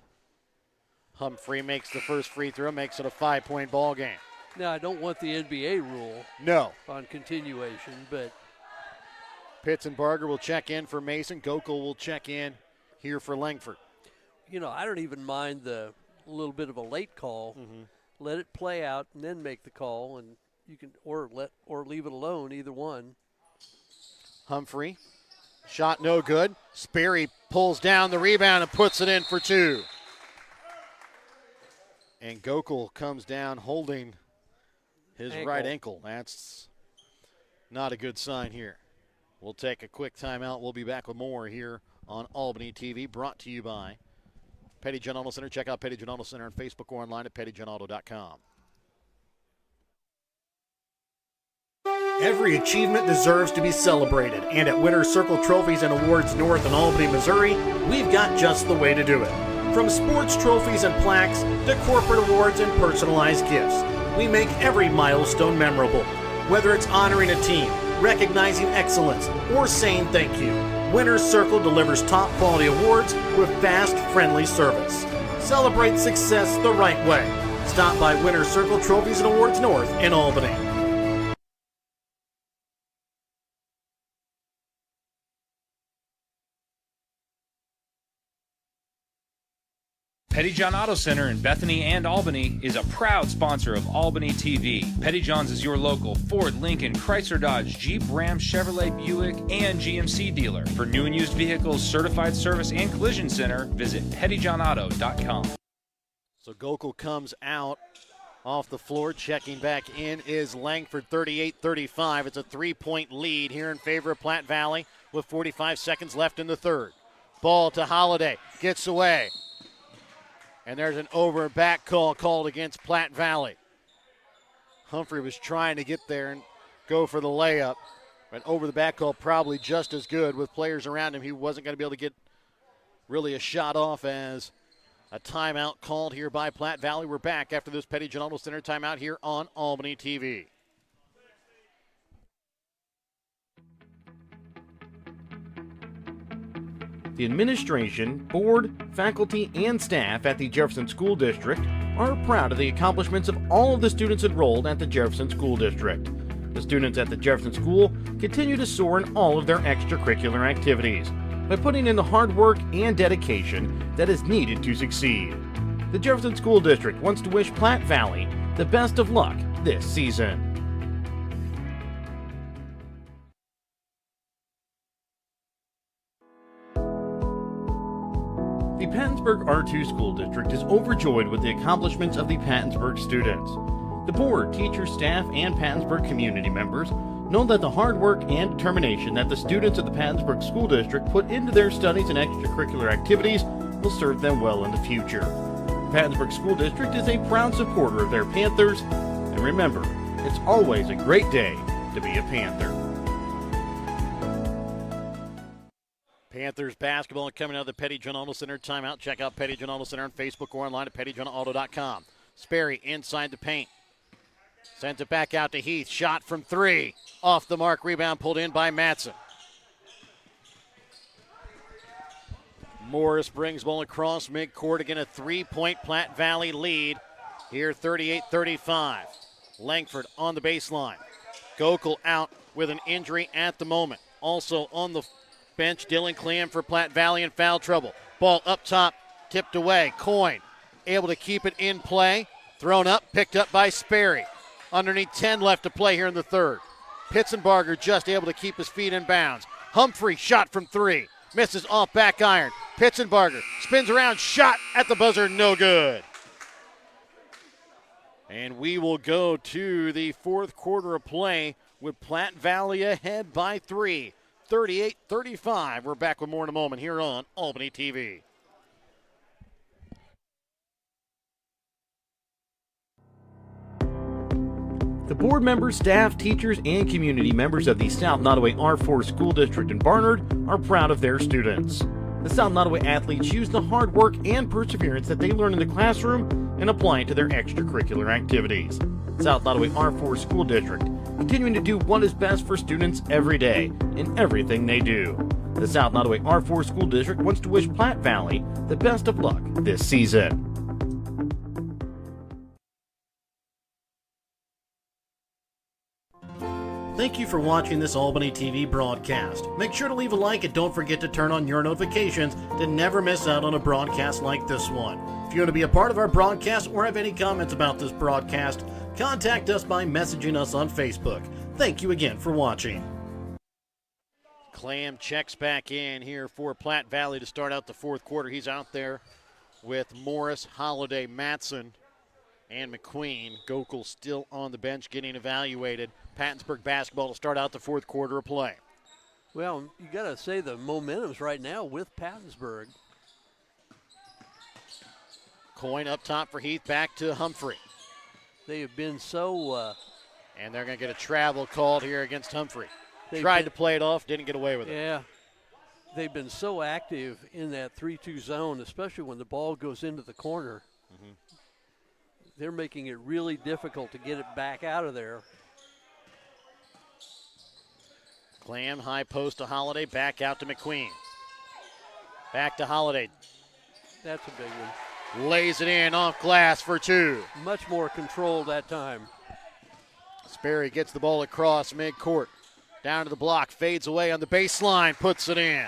Humphrey makes the first free throw, makes it a 5-point ball game. Now, I don't want the NBA rule on continuation, but Pitts and Barger will check in for Mason. Gokel will check in here for Langford. You know, I don't even mind the little bit of a late call. Mm-hmm. Let it play out and then make the call, and you can or leave it alone, either one. Humphrey, shot no good. Sperry pulls down the rebound and puts it in for 2. And Gokel comes down holding his right ankle. That's not a good sign here. We'll take a quick timeout. We'll be back with more here on Albany TV, brought to you by Petty John Auto Center. Check out Petty John Auto Center on Facebook or online at pettyjohnauto.com. Every achievement deserves to be celebrated, and at Winner's Circle Trophies and Awards North in Albany, Missouri, we've got just the way to do it. From sports trophies and plaques to corporate awards and personalized gifts, we make every milestone memorable. Whether it's honoring a team, recognizing excellence, or saying thank you, Winner's Circle delivers top quality awards with fast, friendly service. Celebrate success the right way. Stop by Winner's Circle Trophies and Awards North in Albany. Petty John Auto Center in Bethany and Albany is a proud sponsor of Albany TV. Petty John's is your local Ford, Lincoln, Chrysler, Dodge, Jeep, Ram, Chevrolet, Buick, and GMC dealer. For new and used vehicles, certified service, and collision center, visit pettyjohnauto.com. So Gokel comes out off the floor. Checking back in is Langford, 38-35. It's a 3-point lead here in favor of Platte Valley with 45 seconds left in the third. Ball to Holiday. Gets away. And there's an over and back call called against Platte Valley. Humphrey was trying to get there and go for the layup. But over the back call probably just as good with players around him. He wasn't going to be able to get really a shot off as a timeout called here by Platte Valley. We're back after this Petty John Auto Center timeout here on Albany TV. The administration, board, faculty, and staff at the Jefferson School District are proud of the accomplishments of all of the students enrolled at the Jefferson School District. The students at the Jefferson School continue to soar in all of their extracurricular activities by putting in the hard work and dedication that is needed to succeed. The Jefferson School District wants to wish Platte Valley the best of luck this season. The Pattonsburg R2 School District is overjoyed with the accomplishments of the Pattonsburg students. The board, teachers, staff, and Pattonsburg community members know that the hard work and determination that the students of the Pattonsburg School District put into their studies and extracurricular activities will serve them well in the future. The Pattonsburg School District is a proud supporter of their Panthers, and remember, it's always a great day to be a Panther. Panthers basketball coming out of the Petty John Auto Center timeout. Check out Petty John Auto Center on Facebook or online at pettyjohnauto.com. Sperry inside the paint. Sends it back out to Heath. Shot from three. Off the mark. Rebound pulled in by Matson. Morris brings ball across midcourt. Again, a 3-point Platte Valley lead. Here 38-35. Langford on the baseline. Gokel out with an injury at the moment. Also on the bench, Dylan Clam for Platte Valley in foul trouble. Ball up top, tipped away. Coyne able to keep it in play. Thrown up, picked up by Sperry. Underneath 10 left to play here in the third. Pitzenbarger just able to keep his feet in bounds. Humphrey shot from three. Misses off back iron. Pitzenbarger spins around, shot at the buzzer, no good. And we will go to the fourth quarter of play with Platte Valley ahead by 3. 38-35. We're back with more in a moment here on Albany TV. The board members, staff, teachers, and community members of the South Nottoway R4 School District in Barnard are proud of their students. The South Nottoway athletes use the hard work and perseverance that they learn in the classroom and apply it to their extracurricular activities. South Nottoway R4 School District continuing to do what is best for students every day in everything they do. The South Nottoway R4 School District wants to wish Platte Valley the best of luck this season. Thank you for watching this Albany TV broadcast. Make sure to leave a like and don't forget to turn on your notifications to never miss out on a broadcast like this one. If you want to be a part of our broadcast or have any comments about this broadcast, contact us by messaging us on Facebook. Thank you again for watching. Clam checks back in here for Platte Valley to start out the fourth quarter. He's out there with Morris, Holliday, Matson, and McQueen. Gokel still on the bench getting evaluated. Pattonsburg basketball to start out the fourth quarter of play. Well, you got to say the momentum's right now with Pattonsburg. Coyne up top for Heath, back to Humphrey. They have been so... and they're going to get a travel called here against Humphrey. Tried to play it off, didn't get away with it. Yeah. They've been so active in that 3-2 zone, especially when the ball goes into the corner. Mm-hmm. They're making it really difficult to get it back out of there. Clam, high post to Holliday, back out to McQueen. Back to Holliday. That's a big one. Lays it in off glass for two. Much more control that time. Sperry gets the ball across midcourt. Down to the block, fades away on the baseline, puts it in.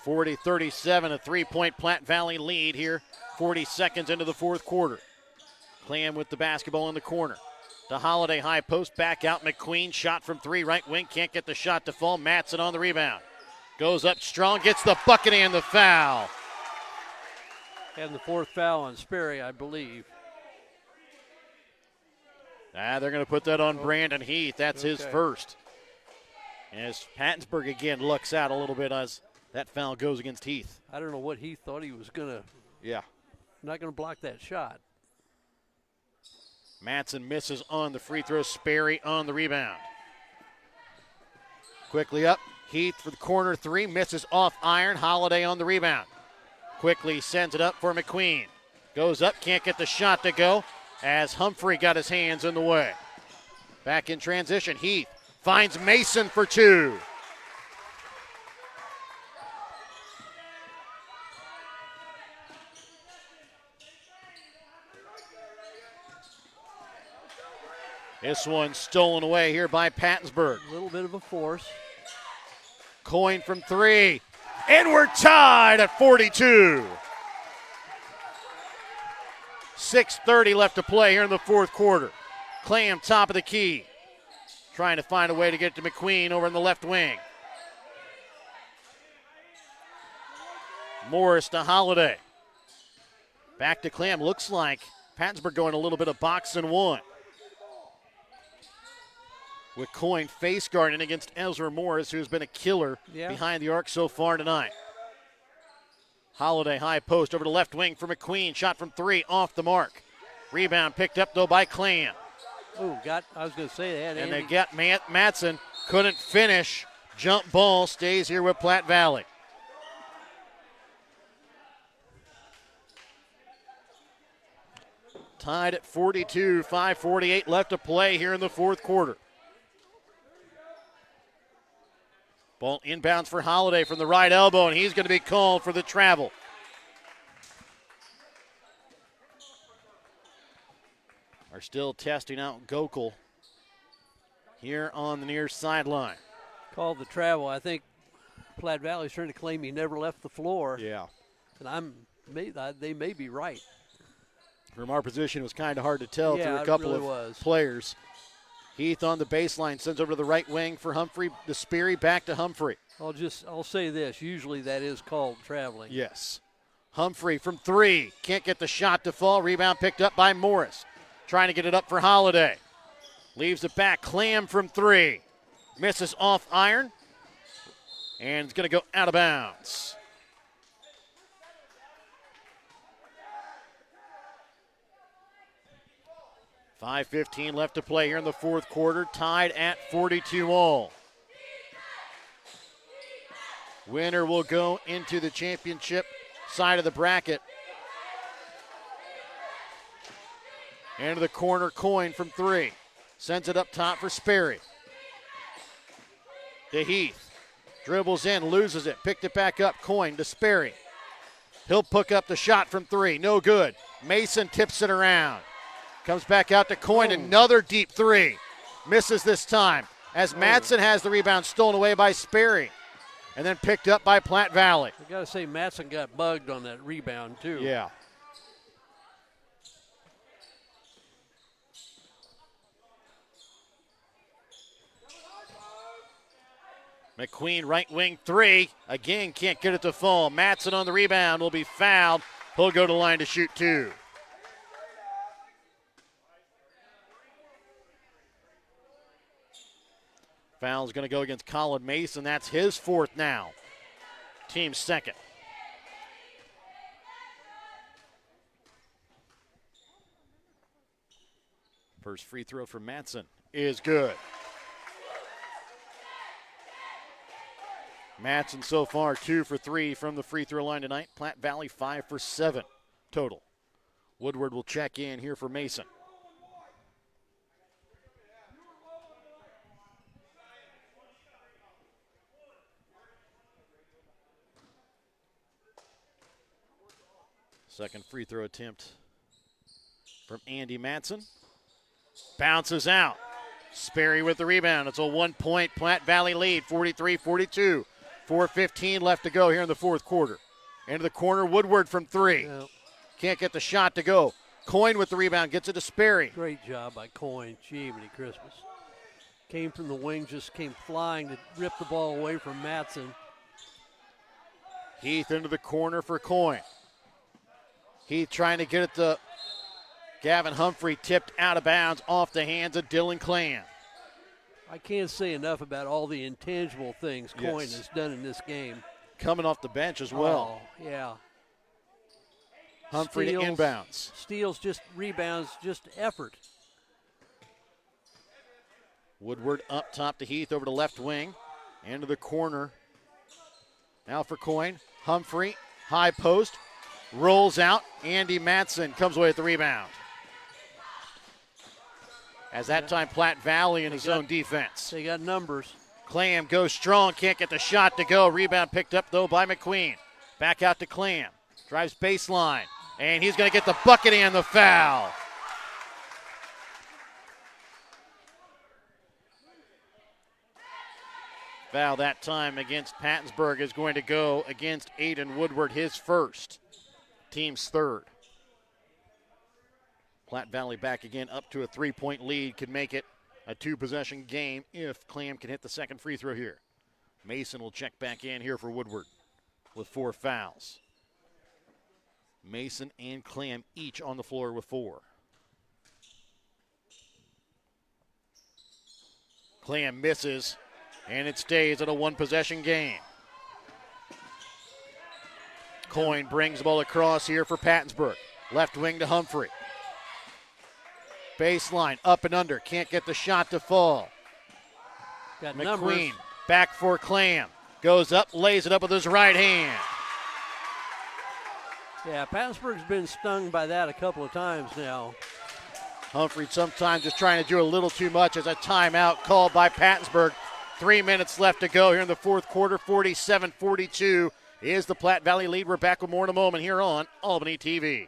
40-37, a 3-point Platte Valley lead here. 40 seconds into the fourth quarter. Clam with the basketball in the corner. To Holliday, high post, back out. McQueen, shot from three, right wing, can't get the shot to fall. Matson on the rebound. Goes up strong, gets the bucket and the foul. And the fourth foul on Sperry, I believe. They're going to put that on Brandon Heath. That's his first. As Pattonsburg again looks out a little bit as that foul goes against Heath. I don't know what Heath thought he was going to. Yeah. Not going to block that shot. Matson misses on the free throw. Sperry on the rebound. Quickly up. Heath for the corner three. Misses off iron. Holliday on the rebound. Quickly sends it up for McQueen. Goes up. Can't get the shot to go as Humphrey got his hands in the way. Back in transition. Heath finds Mason for two. This one stolen away here by Pattonsburg. A little bit of a force. Coin from 3. And we're tied at 42. 6:30 left to play here in the fourth quarter. Clam top of the key. Trying to find a way to get to McQueen over in the left wing. Morris to Holiday. Back to Clam. Looks like Pattonsburg going a little bit of box and one. With Coyne face guarding against Ezra Morris, who's been a killer behind the arc so far tonight. Holiday high post over to left wing for McQueen. Shot from 3 off the mark. Rebound picked up though by Clam. Oh, I was going to say that. And they got Matson. Couldn't finish. Jump ball stays here with Platte Valley. Tied at 42, 5:48 left to play here in the fourth quarter. Ball inbounds for Holiday from the right elbow, and he's going to be called for the travel. Are still testing out Gokul here on the near sideline. Called the travel. I think Platte Valley's trying to claim he never left the floor. Yeah. And they may be right. From our position, it was kind of hard to tell through a couple of players. Heath on the baseline, sends over to the right wing for Humphrey. The Sperry back to Humphrey. I'll say this. Usually that is called traveling. Yes. Humphrey from 3. Can't get the shot to fall. Rebound picked up by Morris. Trying to get it up for Holiday. Leaves it back. Clam from 3. Misses off iron. And it's going to go out of bounds. .5:15 left to play here in the fourth quarter. Tied at 42 all. Winner will go into the championship side of the bracket. Into the corner, Coyne from 3. Sends it up top for Sperry. To Heath. Dribbles in, loses it. Picked it back up, Coyne to Sperry. He'll pick up the shot from 3. No good. Mason tips it around. Comes back out to Coyne. Another deep 3. Misses this time. As Matson has the rebound stolen away by Sperry. And then picked up by Platte Valley. I got to say, Matson got bugged on that rebound, too. Yeah. McQueen, right wing 3. Again, can't get it to fall. Matson on the rebound will be fouled. He'll go to the line to shoot 2. Foul's going to go against Colin Mason. That's his 4th now. Team 2nd. First free throw from Matson is good. Matson so far 2 for 3 from the free throw line tonight. Platte Valley 5 for 7 total. Woodward will check in here for Mason. Second free throw attempt from Andy Matson. Bounces out. Sperry with the rebound. It's a 1-point Platte Valley lead, 43-42. 4:15 left to go here in the fourth quarter. Into the corner, Woodward from 3. Yeah. Can't get the shot to go. Coyne with the rebound, gets it to Sperry. Great job by Coyne. Gee, many Christmas. Came from the wing, just came flying to rip the ball away from Matson. Heath into the corner for Coyne. Heath trying to get it to Gavin Humphrey, tipped out of bounds off the hands of Dylan Clam. I can't say enough about all the intangible things Coyne has done in this game. Coming off the bench as well. Oh, yeah. Humphrey to inbounds. Steals, just rebounds, just effort. Woodward up top to Heath over to left wing. Into the corner. Now for Coyne. Humphrey, high post. Rolls out. Andy Matson comes away with the rebound. As that time, Platte Valley in his own defense. They got numbers. Clam goes strong. Can't get the shot to go. Rebound picked up, though, by McQueen. Back out to Clam. Drives baseline. And he's going to get the bucket and the foul. Foul that time against Pattonsburg is going to go against Aiden Woodward, his first. Team's third. Platte Valley back again up to a 3-point lead. Could make it a 2-possession game if Clam can hit the second free throw here. Mason will check back in here for Woodward with 4 fouls. Mason and Clam each on the floor with 4. Clam misses, and it stays at a 1-possession game. Coyne brings the ball across here for Pattonsburg. Left wing to Humphrey. Baseline, up and under. Can't get the shot to fall. Got McQueen numbers. back for Clam. Goes up, lays it up with his right hand. Yeah, Pattonsburg's been stung by that a couple of times now. Humphrey sometimes just trying to do a little too much as a timeout called by Pattonsburg. 3 minutes left to go here in the fourth quarter. 47-42 is the Platte Valley lead. We're back with more in a moment here on Albany TV.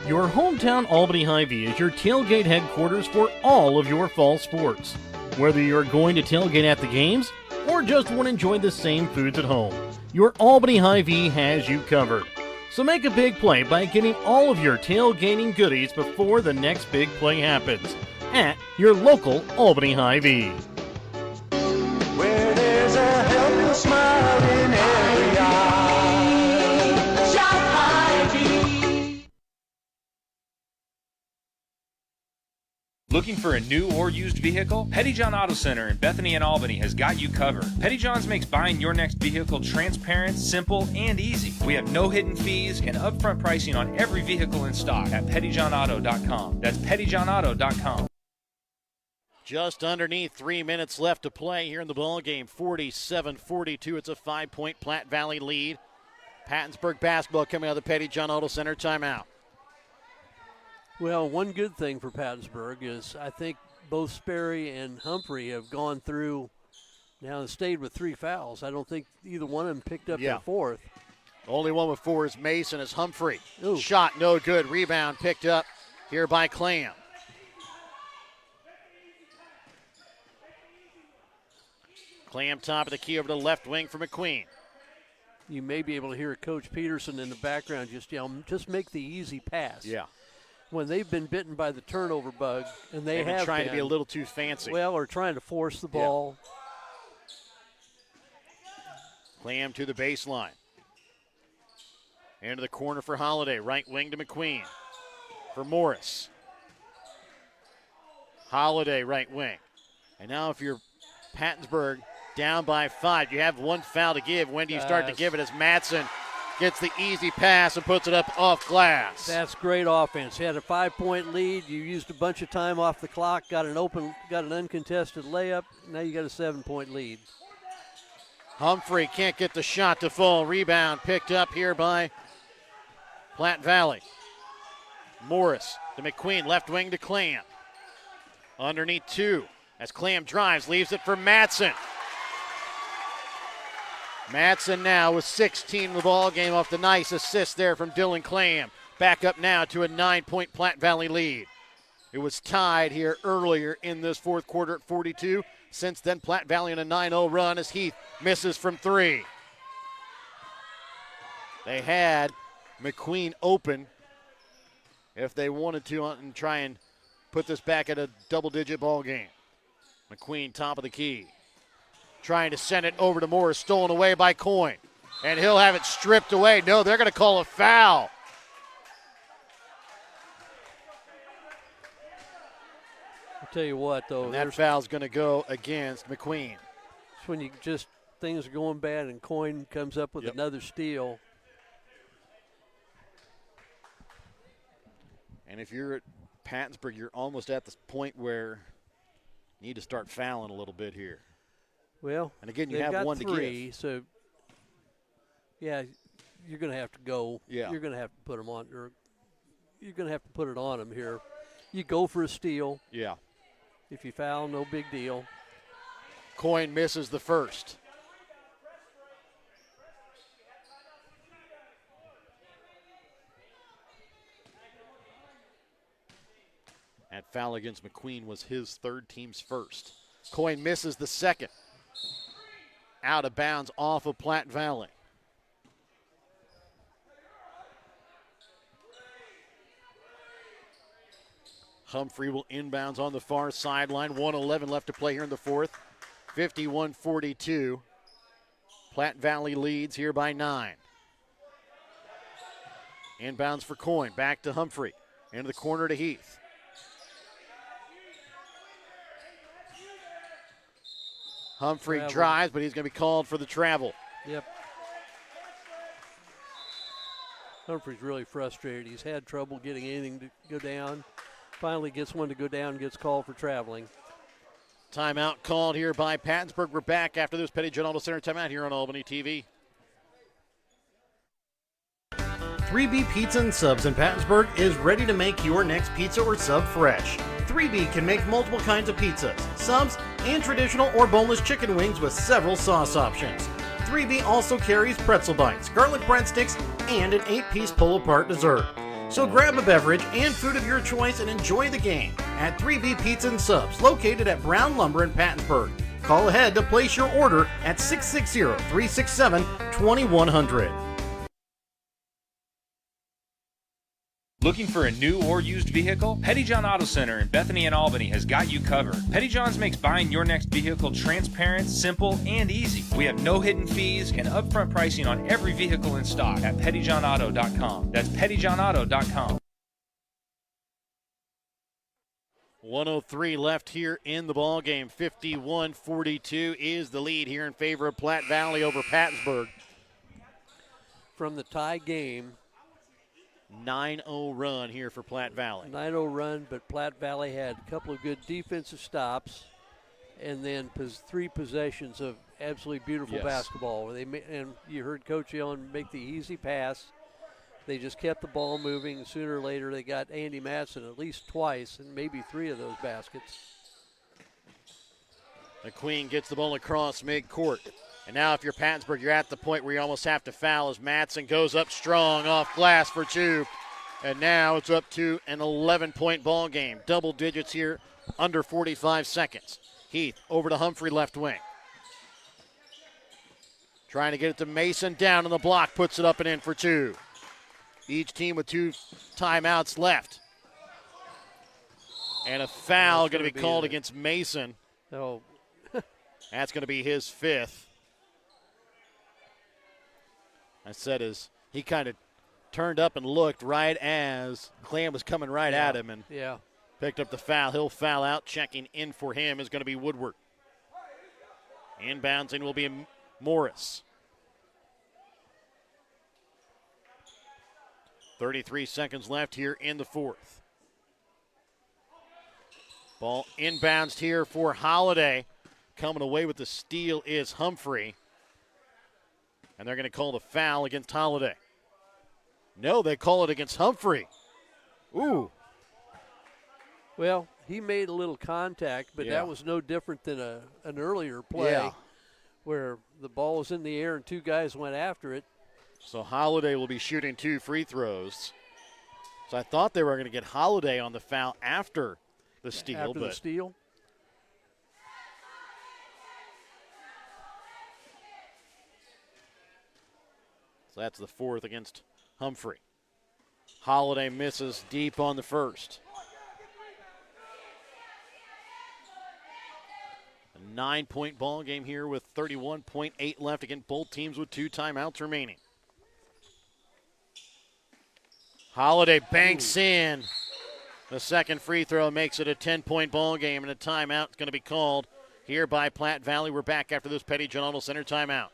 Your hometown Albany Hy-Vee is your tailgate headquarters for all of your fall sports. Whether you're going to tailgate at the games or just want to enjoy the same foods at home, your Albany Hy-Vee has you covered. So make a big play by getting all of your tailgating goodies before the next big play happens at your local Albany Hy-Vee. Where there's a helping smile in every eye. Shop Hy-Vee. Looking for a new or used vehicle? Pettyjohn Auto Center in Bethany and Albany has got you covered. Pettyjohn's makes buying your next vehicle transparent, simple, and easy. We have no hidden fees and upfront pricing on every vehicle in stock at pettyjohnauto.com. That's pettyjohnauto.com. Just underneath 3 minutes left to play here in the ball game. 47-42. It's a 5-point Platte Valley lead. Pattonsburg basketball coming out of the Pettyjohn Auto Center timeout. Well, one good thing for Pattonsburg is I think both Sperry and Humphrey have gone through now and stayed with 3 fouls. I don't think either one of them picked up their fourth. Only one with 4 is Mason, is Humphrey. Ooh. Shot no good. Rebound picked up here by Clam. Clam top of the key over to the left wing for McQueen. You may be able to hear Coach Peterson in the background just yell, just make the easy pass. Yeah. When they've been bitten by the turnover bug, and they've been trying to be a little too fancy. Well, or trying to force the ball. Clam to the baseline. Into the corner for Holiday. Right wing to McQueen. For Morris. Holiday right wing. And now if you're Pattonsburg down by 5, you have 1 foul to give. When do you start to give it as Madsen gets the easy pass and puts it up off glass? That's great offense. You had a 5-point lead. You used a bunch of time off the clock, got an uncontested layup. Now you got a 7-point lead. Humphrey can't get the shot to fall. Rebound picked up here by Platte Valley. Morris to McQueen, left wing to Clam. Underneath 2 as Clam drives, leaves it for Madsen. Madsen now with 16 in the ball game off the nice assist there from Dylan Clam. Back up now to a 9-point Platte Valley lead. It was tied here earlier in this fourth quarter at 42. Since then, Platte Valley on a 9-0 run as Heath misses from 3. They had McQueen open if they wanted to and try and put this back at a double-digit ball game. McQueen top of the key. Trying to send it over to Morris, stolen away by Coyne. And he'll have it stripped away. No, they're going to call a foul. I'll tell you what, though. And that foul's going to go against McQueen. It's when you just, things are going bad and Coyne comes up with another steal. And if you're at Pattonsburg, you're almost at the point where you need to start fouling a little bit here. Well, and again, you they've have got 1 3, to give. So, yeah, you're going to have to go. Yeah. You're going to have to put them on. Or you're going to have to put it on them here. You go for a steal. Yeah. If you foul, no big deal. Coyne misses the first. That foul against McQueen was his third, team's first. Coyne misses the second. Out of bounds off of Platte Valley. Humphrey will inbounds on the far sideline. 1:11 left to play here in the fourth. 51-42. Platte Valley leads here by 9. Inbounds for Coyne. Back to Humphrey. Into the corner to Heath. Humphrey drives, but he's going to be called for the travel. Yep. Humphrey's really frustrated. He's had trouble getting anything to go down. Finally gets one to go down, gets called for traveling. Timeout called here by Pattonsburg. We're back after this Petty John Auto Center timeout here on Albany TV. 3B Pizza and Subs in Pattonsburg is ready to make your next pizza or sub fresh. 3B can make multiple kinds of pizzas, subs, and traditional or boneless chicken wings with several sauce options. 3B also carries pretzel bites, garlic breadsticks, and an 8-piece pull-apart dessert. So grab a beverage and food of your choice and enjoy the game at 3B Pizza and Subs, located at Brown Lumber in Pattonsburg. Call ahead to place your order at 660-367-2100. Looking for a new or used vehicle? Petty John Auto Center in Bethany and Albany has got you covered. Petty John's makes buying your next vehicle transparent, simple, and easy. We have no hidden fees and upfront pricing on every vehicle in stock at pettyjohnauto.com. That's pettyjohnauto.com. 1:03 left here in the ball game. 51-42 is the lead here in favor of Platte Valley over Pattonsburg. From the tie game, 9-0 run here for Platte Valley. 9-0 run, but Platte Valley had a couple of good defensive stops, and then 3 possessions of absolutely beautiful basketball. And you heard Coach yelling, make the easy pass. They just kept the ball moving. Sooner or later, they got Andy Madsen at least twice, and maybe 3 of those baskets. McQueen gets the ball across midcourt. And now if you're Pattonsburg, you're at the point where you almost have to foul as Madsen goes up strong off glass for 2. And now it's up to an 11-point ball game. Double digits here, under 45 seconds. Heath over to Humphrey, left wing. Trying to get it to Mason, down on the block, puts it up and in for 2. Each team with 2 timeouts left. And a foul going to be called against Mason. Oh. That's going to be his 5th. I said as he kind of turned up and looked right as Clam was coming right at him and picked up the foul. He'll foul out. Checking in for him is going to be Woodward. Inbouncing will be Morris. 33 seconds left here in the fourth. Ball inbounds here for Holiday. Coming away with the steal is Humphrey. And they're going to call the foul against Holiday. No, they call it against Humphrey. Ooh. Well, he made a little contact, but that was no different than an earlier play where the ball was in the air and 2 guys went after it. So Holiday will be shooting 2 free throws. So I thought they were going to get Holiday on the foul after the steal. The steal? So that's the 4th against Humphrey. Holiday misses deep on the first. A 9-point ball game here with 31.8 left. Again, both teams with 2 timeouts remaining. Holiday banks in. The second free throw makes it a 10-point ball game, and a timeout is going to be called here by Platte Valley. We're back after this Petty John Auto Center timeout.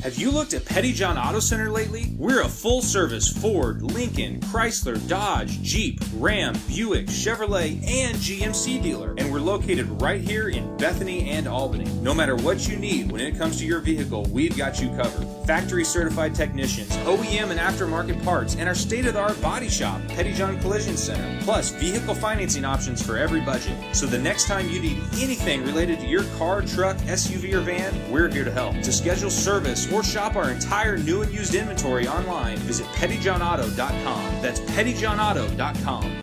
Have you looked at Petty John Auto Center lately? We're a full-service Ford, Lincoln, Chrysler, Dodge, Jeep, Ram, Buick, Chevrolet, and GMC dealer. And we're located right here in Bethany and Albany. No matter what you need when it comes to your vehicle, we've got you covered. Factory-certified technicians, OEM and aftermarket parts, and our state-of-the-art body shop, Petty John Collision Center. Plus, vehicle financing options for every budget. So the next time you need anything related to your car, truck, SUV, or van, we're here to help. To schedule service vehicles or shop our entire new and used inventory online, visit pettyjohnauto.com. That's pettyjohnauto.com.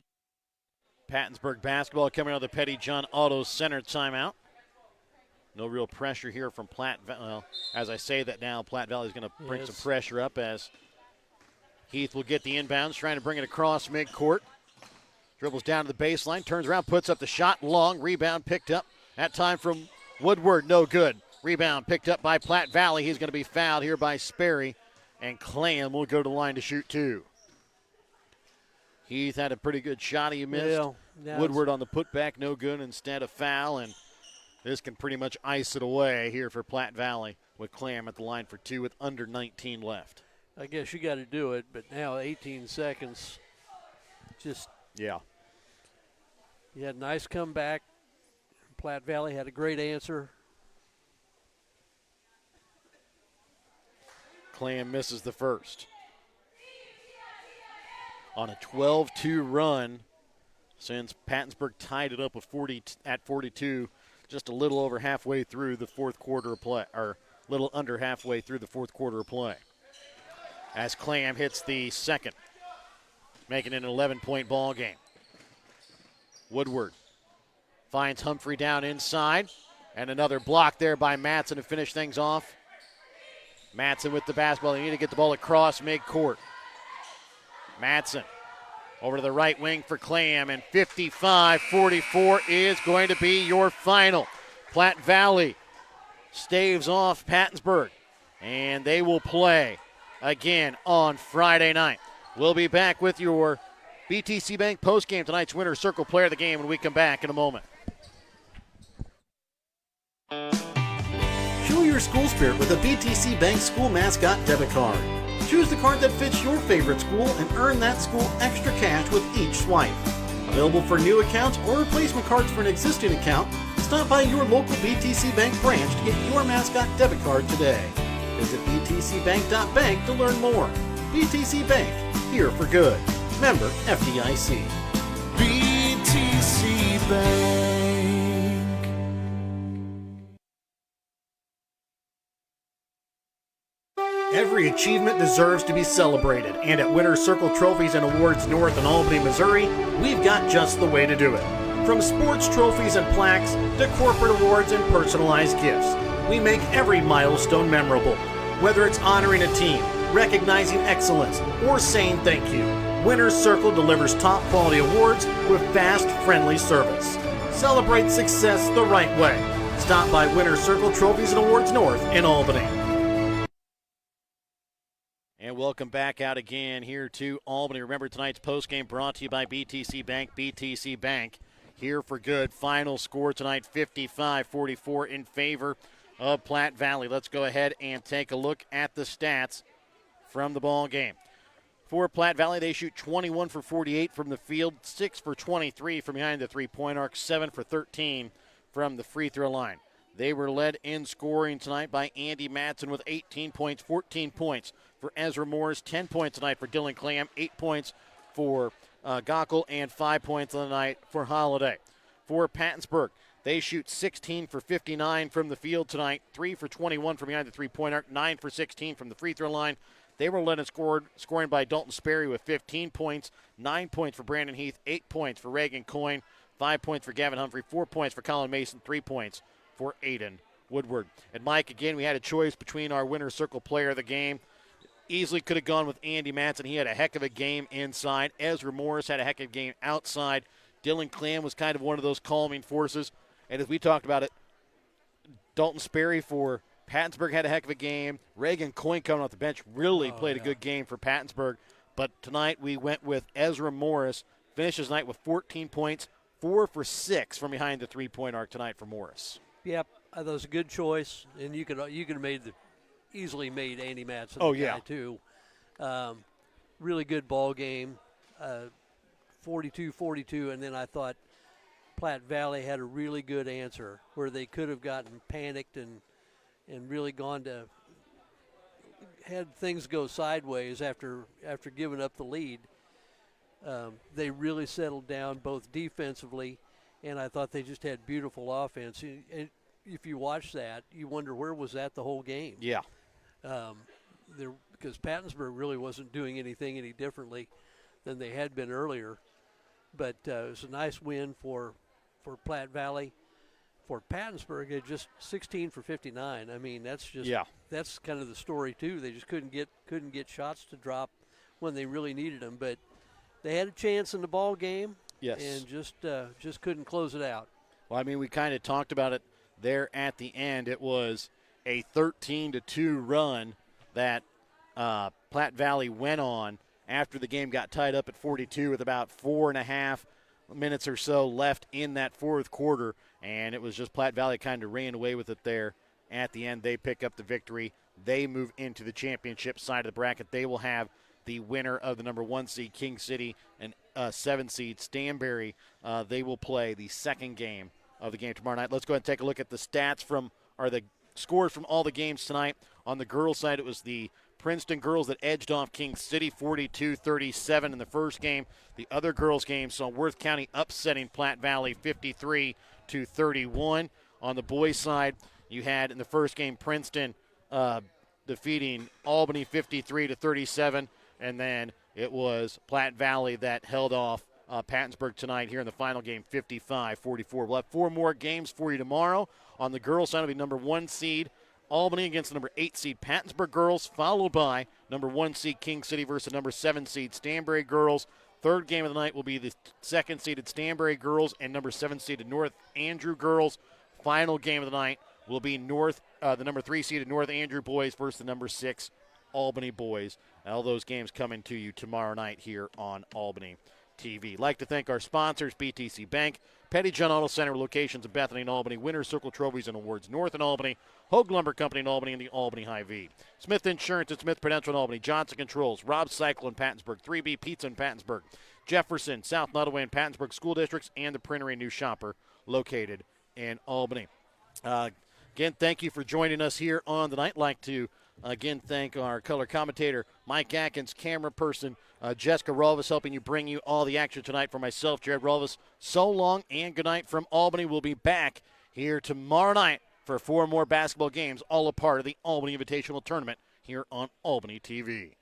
Pattonsburg basketball coming out of the Petty John Auto Center timeout. No real pressure here from Platte. Well, as I say that now, Platte Valley is going to bring some pressure up as Heath will get the inbounds, trying to bring it across midcourt. Dribbles down to the baseline, turns around, puts up the shot, long, rebound picked up. That time from Woodward, no good. Rebound picked up by Platte Valley. He's going to be fouled here by Sperry, and Clam will go to the line to shoot two. Heath had a pretty good shot he missed. Woodward on the putback, no good, instead a foul, and this can pretty much ice it away here for Platte Valley with Clam at the line for two with under 19 left. I guess you got to do it, but now 18 seconds. Just yeah. You had a nice comeback. Platte Valley had a great answer. Clam misses the first. On a 12-2 run since Pattonsburg tied it up with 42, just a little over halfway through the fourth quarter of play, or a little under halfway through the fourth quarter of play. As Clam hits the second, making it an 11-point ball game. Woodward finds Humphrey down inside, and another block there by Matson to finish things off. Matson with the basketball. They need to get the ball across midcourt. Matson over to the right wing for Clam, and 55-44 is going to be your final. Platte Valley staves off Pattonsburg, and they will play again on Friday night. We'll be back with your BTC Bank postgame, tonight's Winner's Circle player of the game, when we come back in a moment. Show your school spirit with a BTC Bank school mascot debit card. Choose the card that fits your favorite school and earn that school extra cash with each swipe. Available for new accounts or replacement cards for an existing account, stop by your local BTC Bank branch to get your mascot debit card today. Visit btcbank.bank to learn more. BTC Bank, here for good. Member FDIC. BTC Bank. Every achievement deserves to be celebrated, and at Winner's Circle Trophies and Awards North in Albany, Missouri, we've got just the way to do it. From sports trophies and plaques to corporate awards and personalized gifts, we make every milestone memorable. Whether it's honoring a team, recognizing excellence, or saying thank you, Winner's Circle delivers top quality awards with fast, friendly service. Celebrate success the right way. Stop by Winner's Circle Trophies and Awards North in Albany. And welcome back out again here to Albany. Remember, tonight's postgame brought to you by BTC Bank. BTC Bank, here for good. Final score tonight, 55-44 in favor of Platte Valley. Let's go ahead and take a look at the stats from the ball game. For Platte Valley, they shoot 21 for 48 from the field, 6 for 23 from behind the three-point arc, 7 for 13 from the free throw line. They were led in scoring tonight by Andy Matson with 18 points, 14 points for Ezra Morris, 10 points tonight for Dylan Clam, 8 points for Gockel, and 5 points on the night for Holiday. For Pattonsburg, they shoot 16 for 59 from the field tonight, 3 for 21 from behind the three-point arc, 9 for 16 from the free throw line. They were led in scoring by Dalton Sperry with 15 points, 9 points for Brandon Heath, 8 points for Reagan Coyne, 5 points for Gavin Humphrey, 4 points for Colin Mason, 3 points for Aiden Woodward. And Mike, again, we had a choice between our Winner's Circle player of the game. Easily could have gone with Andy Matson. He had a heck of a game inside. Ezra Morris had a heck of a game outside. Dylan Clam was kind of one of those calming forces. And as we talked about it, Dalton Sperry for Pattonsburg had a heck of a game. Reagan Coyne coming off the bench really played a good game for Pattonsburg. But tonight we went with Ezra Morris. Finishes night with 14 points, 4 for 6 from behind the three-point arc tonight for Morris. Yep, that was a good choice, and you could have easily made Andy Matson guy too. Really good ball game, 42-42, and then I thought Platte Valley had a really good answer where they could have gotten panicked and really had things go sideways after giving up the lead. They really settled down both defensively, and I thought they just had beautiful offense. And if you watch that, you wonder where was that the whole game. Yeah. Because Pattonsburg really wasn't doing anything any differently than they had been earlier. But it was a nice win for Platte Valley. For Pattonsburg, it just 16 for 59. I mean, that's just that's kind of the story too. They just couldn't get shots to drop when they really needed them. But they had a chance in the ball game, and just couldn't close it out. Well, I mean, we kind of talked about it there at the end. It was a 13-2 run that Platte Valley went on after the game got tied up at 42 with about 4.5 minutes or so left in that fourth quarter. And it was just Platte Valley kind of ran away with it there at the end. They pick up the victory. They move into the championship side of the bracket. They will have the winner of the number 1 seed, King City, and 7 seed, Stanberry. They will play the second game of the game tomorrow night. Let's go ahead and take a look at the stats the scores from all the games tonight. On the girls' side, it was the Princeton girls that edged off King City 42-37 in the first game. The other girls' game saw Worth County upsetting Platte Valley 53-31. On the boys' side, you had in the first game Princeton defeating Albany 53-37, and then it was Platte Valley that held off Pattonsburg tonight here in the final game 55-44. We'll have 4 more games for you tomorrow. On the girls' side, it'll be number 1 seed Albany against the number 8 seed Pattonsburg girls, followed by number 1 seed King City versus number 7 seed Stanberry girls. Third game of the night will be the 2nd seeded Stanberry girls and number 7 seeded North Andrew girls. Final game of the night will be the number 3 seeded North Andrew boys versus the number 6 Albany boys. All those games coming to you tomorrow night here on Albany TV. Like to thank our sponsors, BTC Bank, Petty John Auto Center, locations in Bethany and Albany, Winner's Circle Trophies and Awards North in Albany, Hogue Lumber Company in Albany, and the Albany Hy-Vee. Smith Insurance at Smith Prudential in Albany, Johnson Controls, Rob Cycle in Pattonsburg, 3B Pizza in Pattonsburg, Jefferson, South Nottoway and Pattonsburg School Districts, and the Printery New Shopper located in Albany. Again, thank you for joining us here on the night. Like to again thank our color commentator Mike Atkins, camera person Jessica Rolvis, helping you bring you all the action tonight. For myself, Jared Rolvis, so long and good night from Albany. We'll be back here tomorrow night for 4 more basketball games, all a part of the Albany Invitational Tournament here on Albany TV.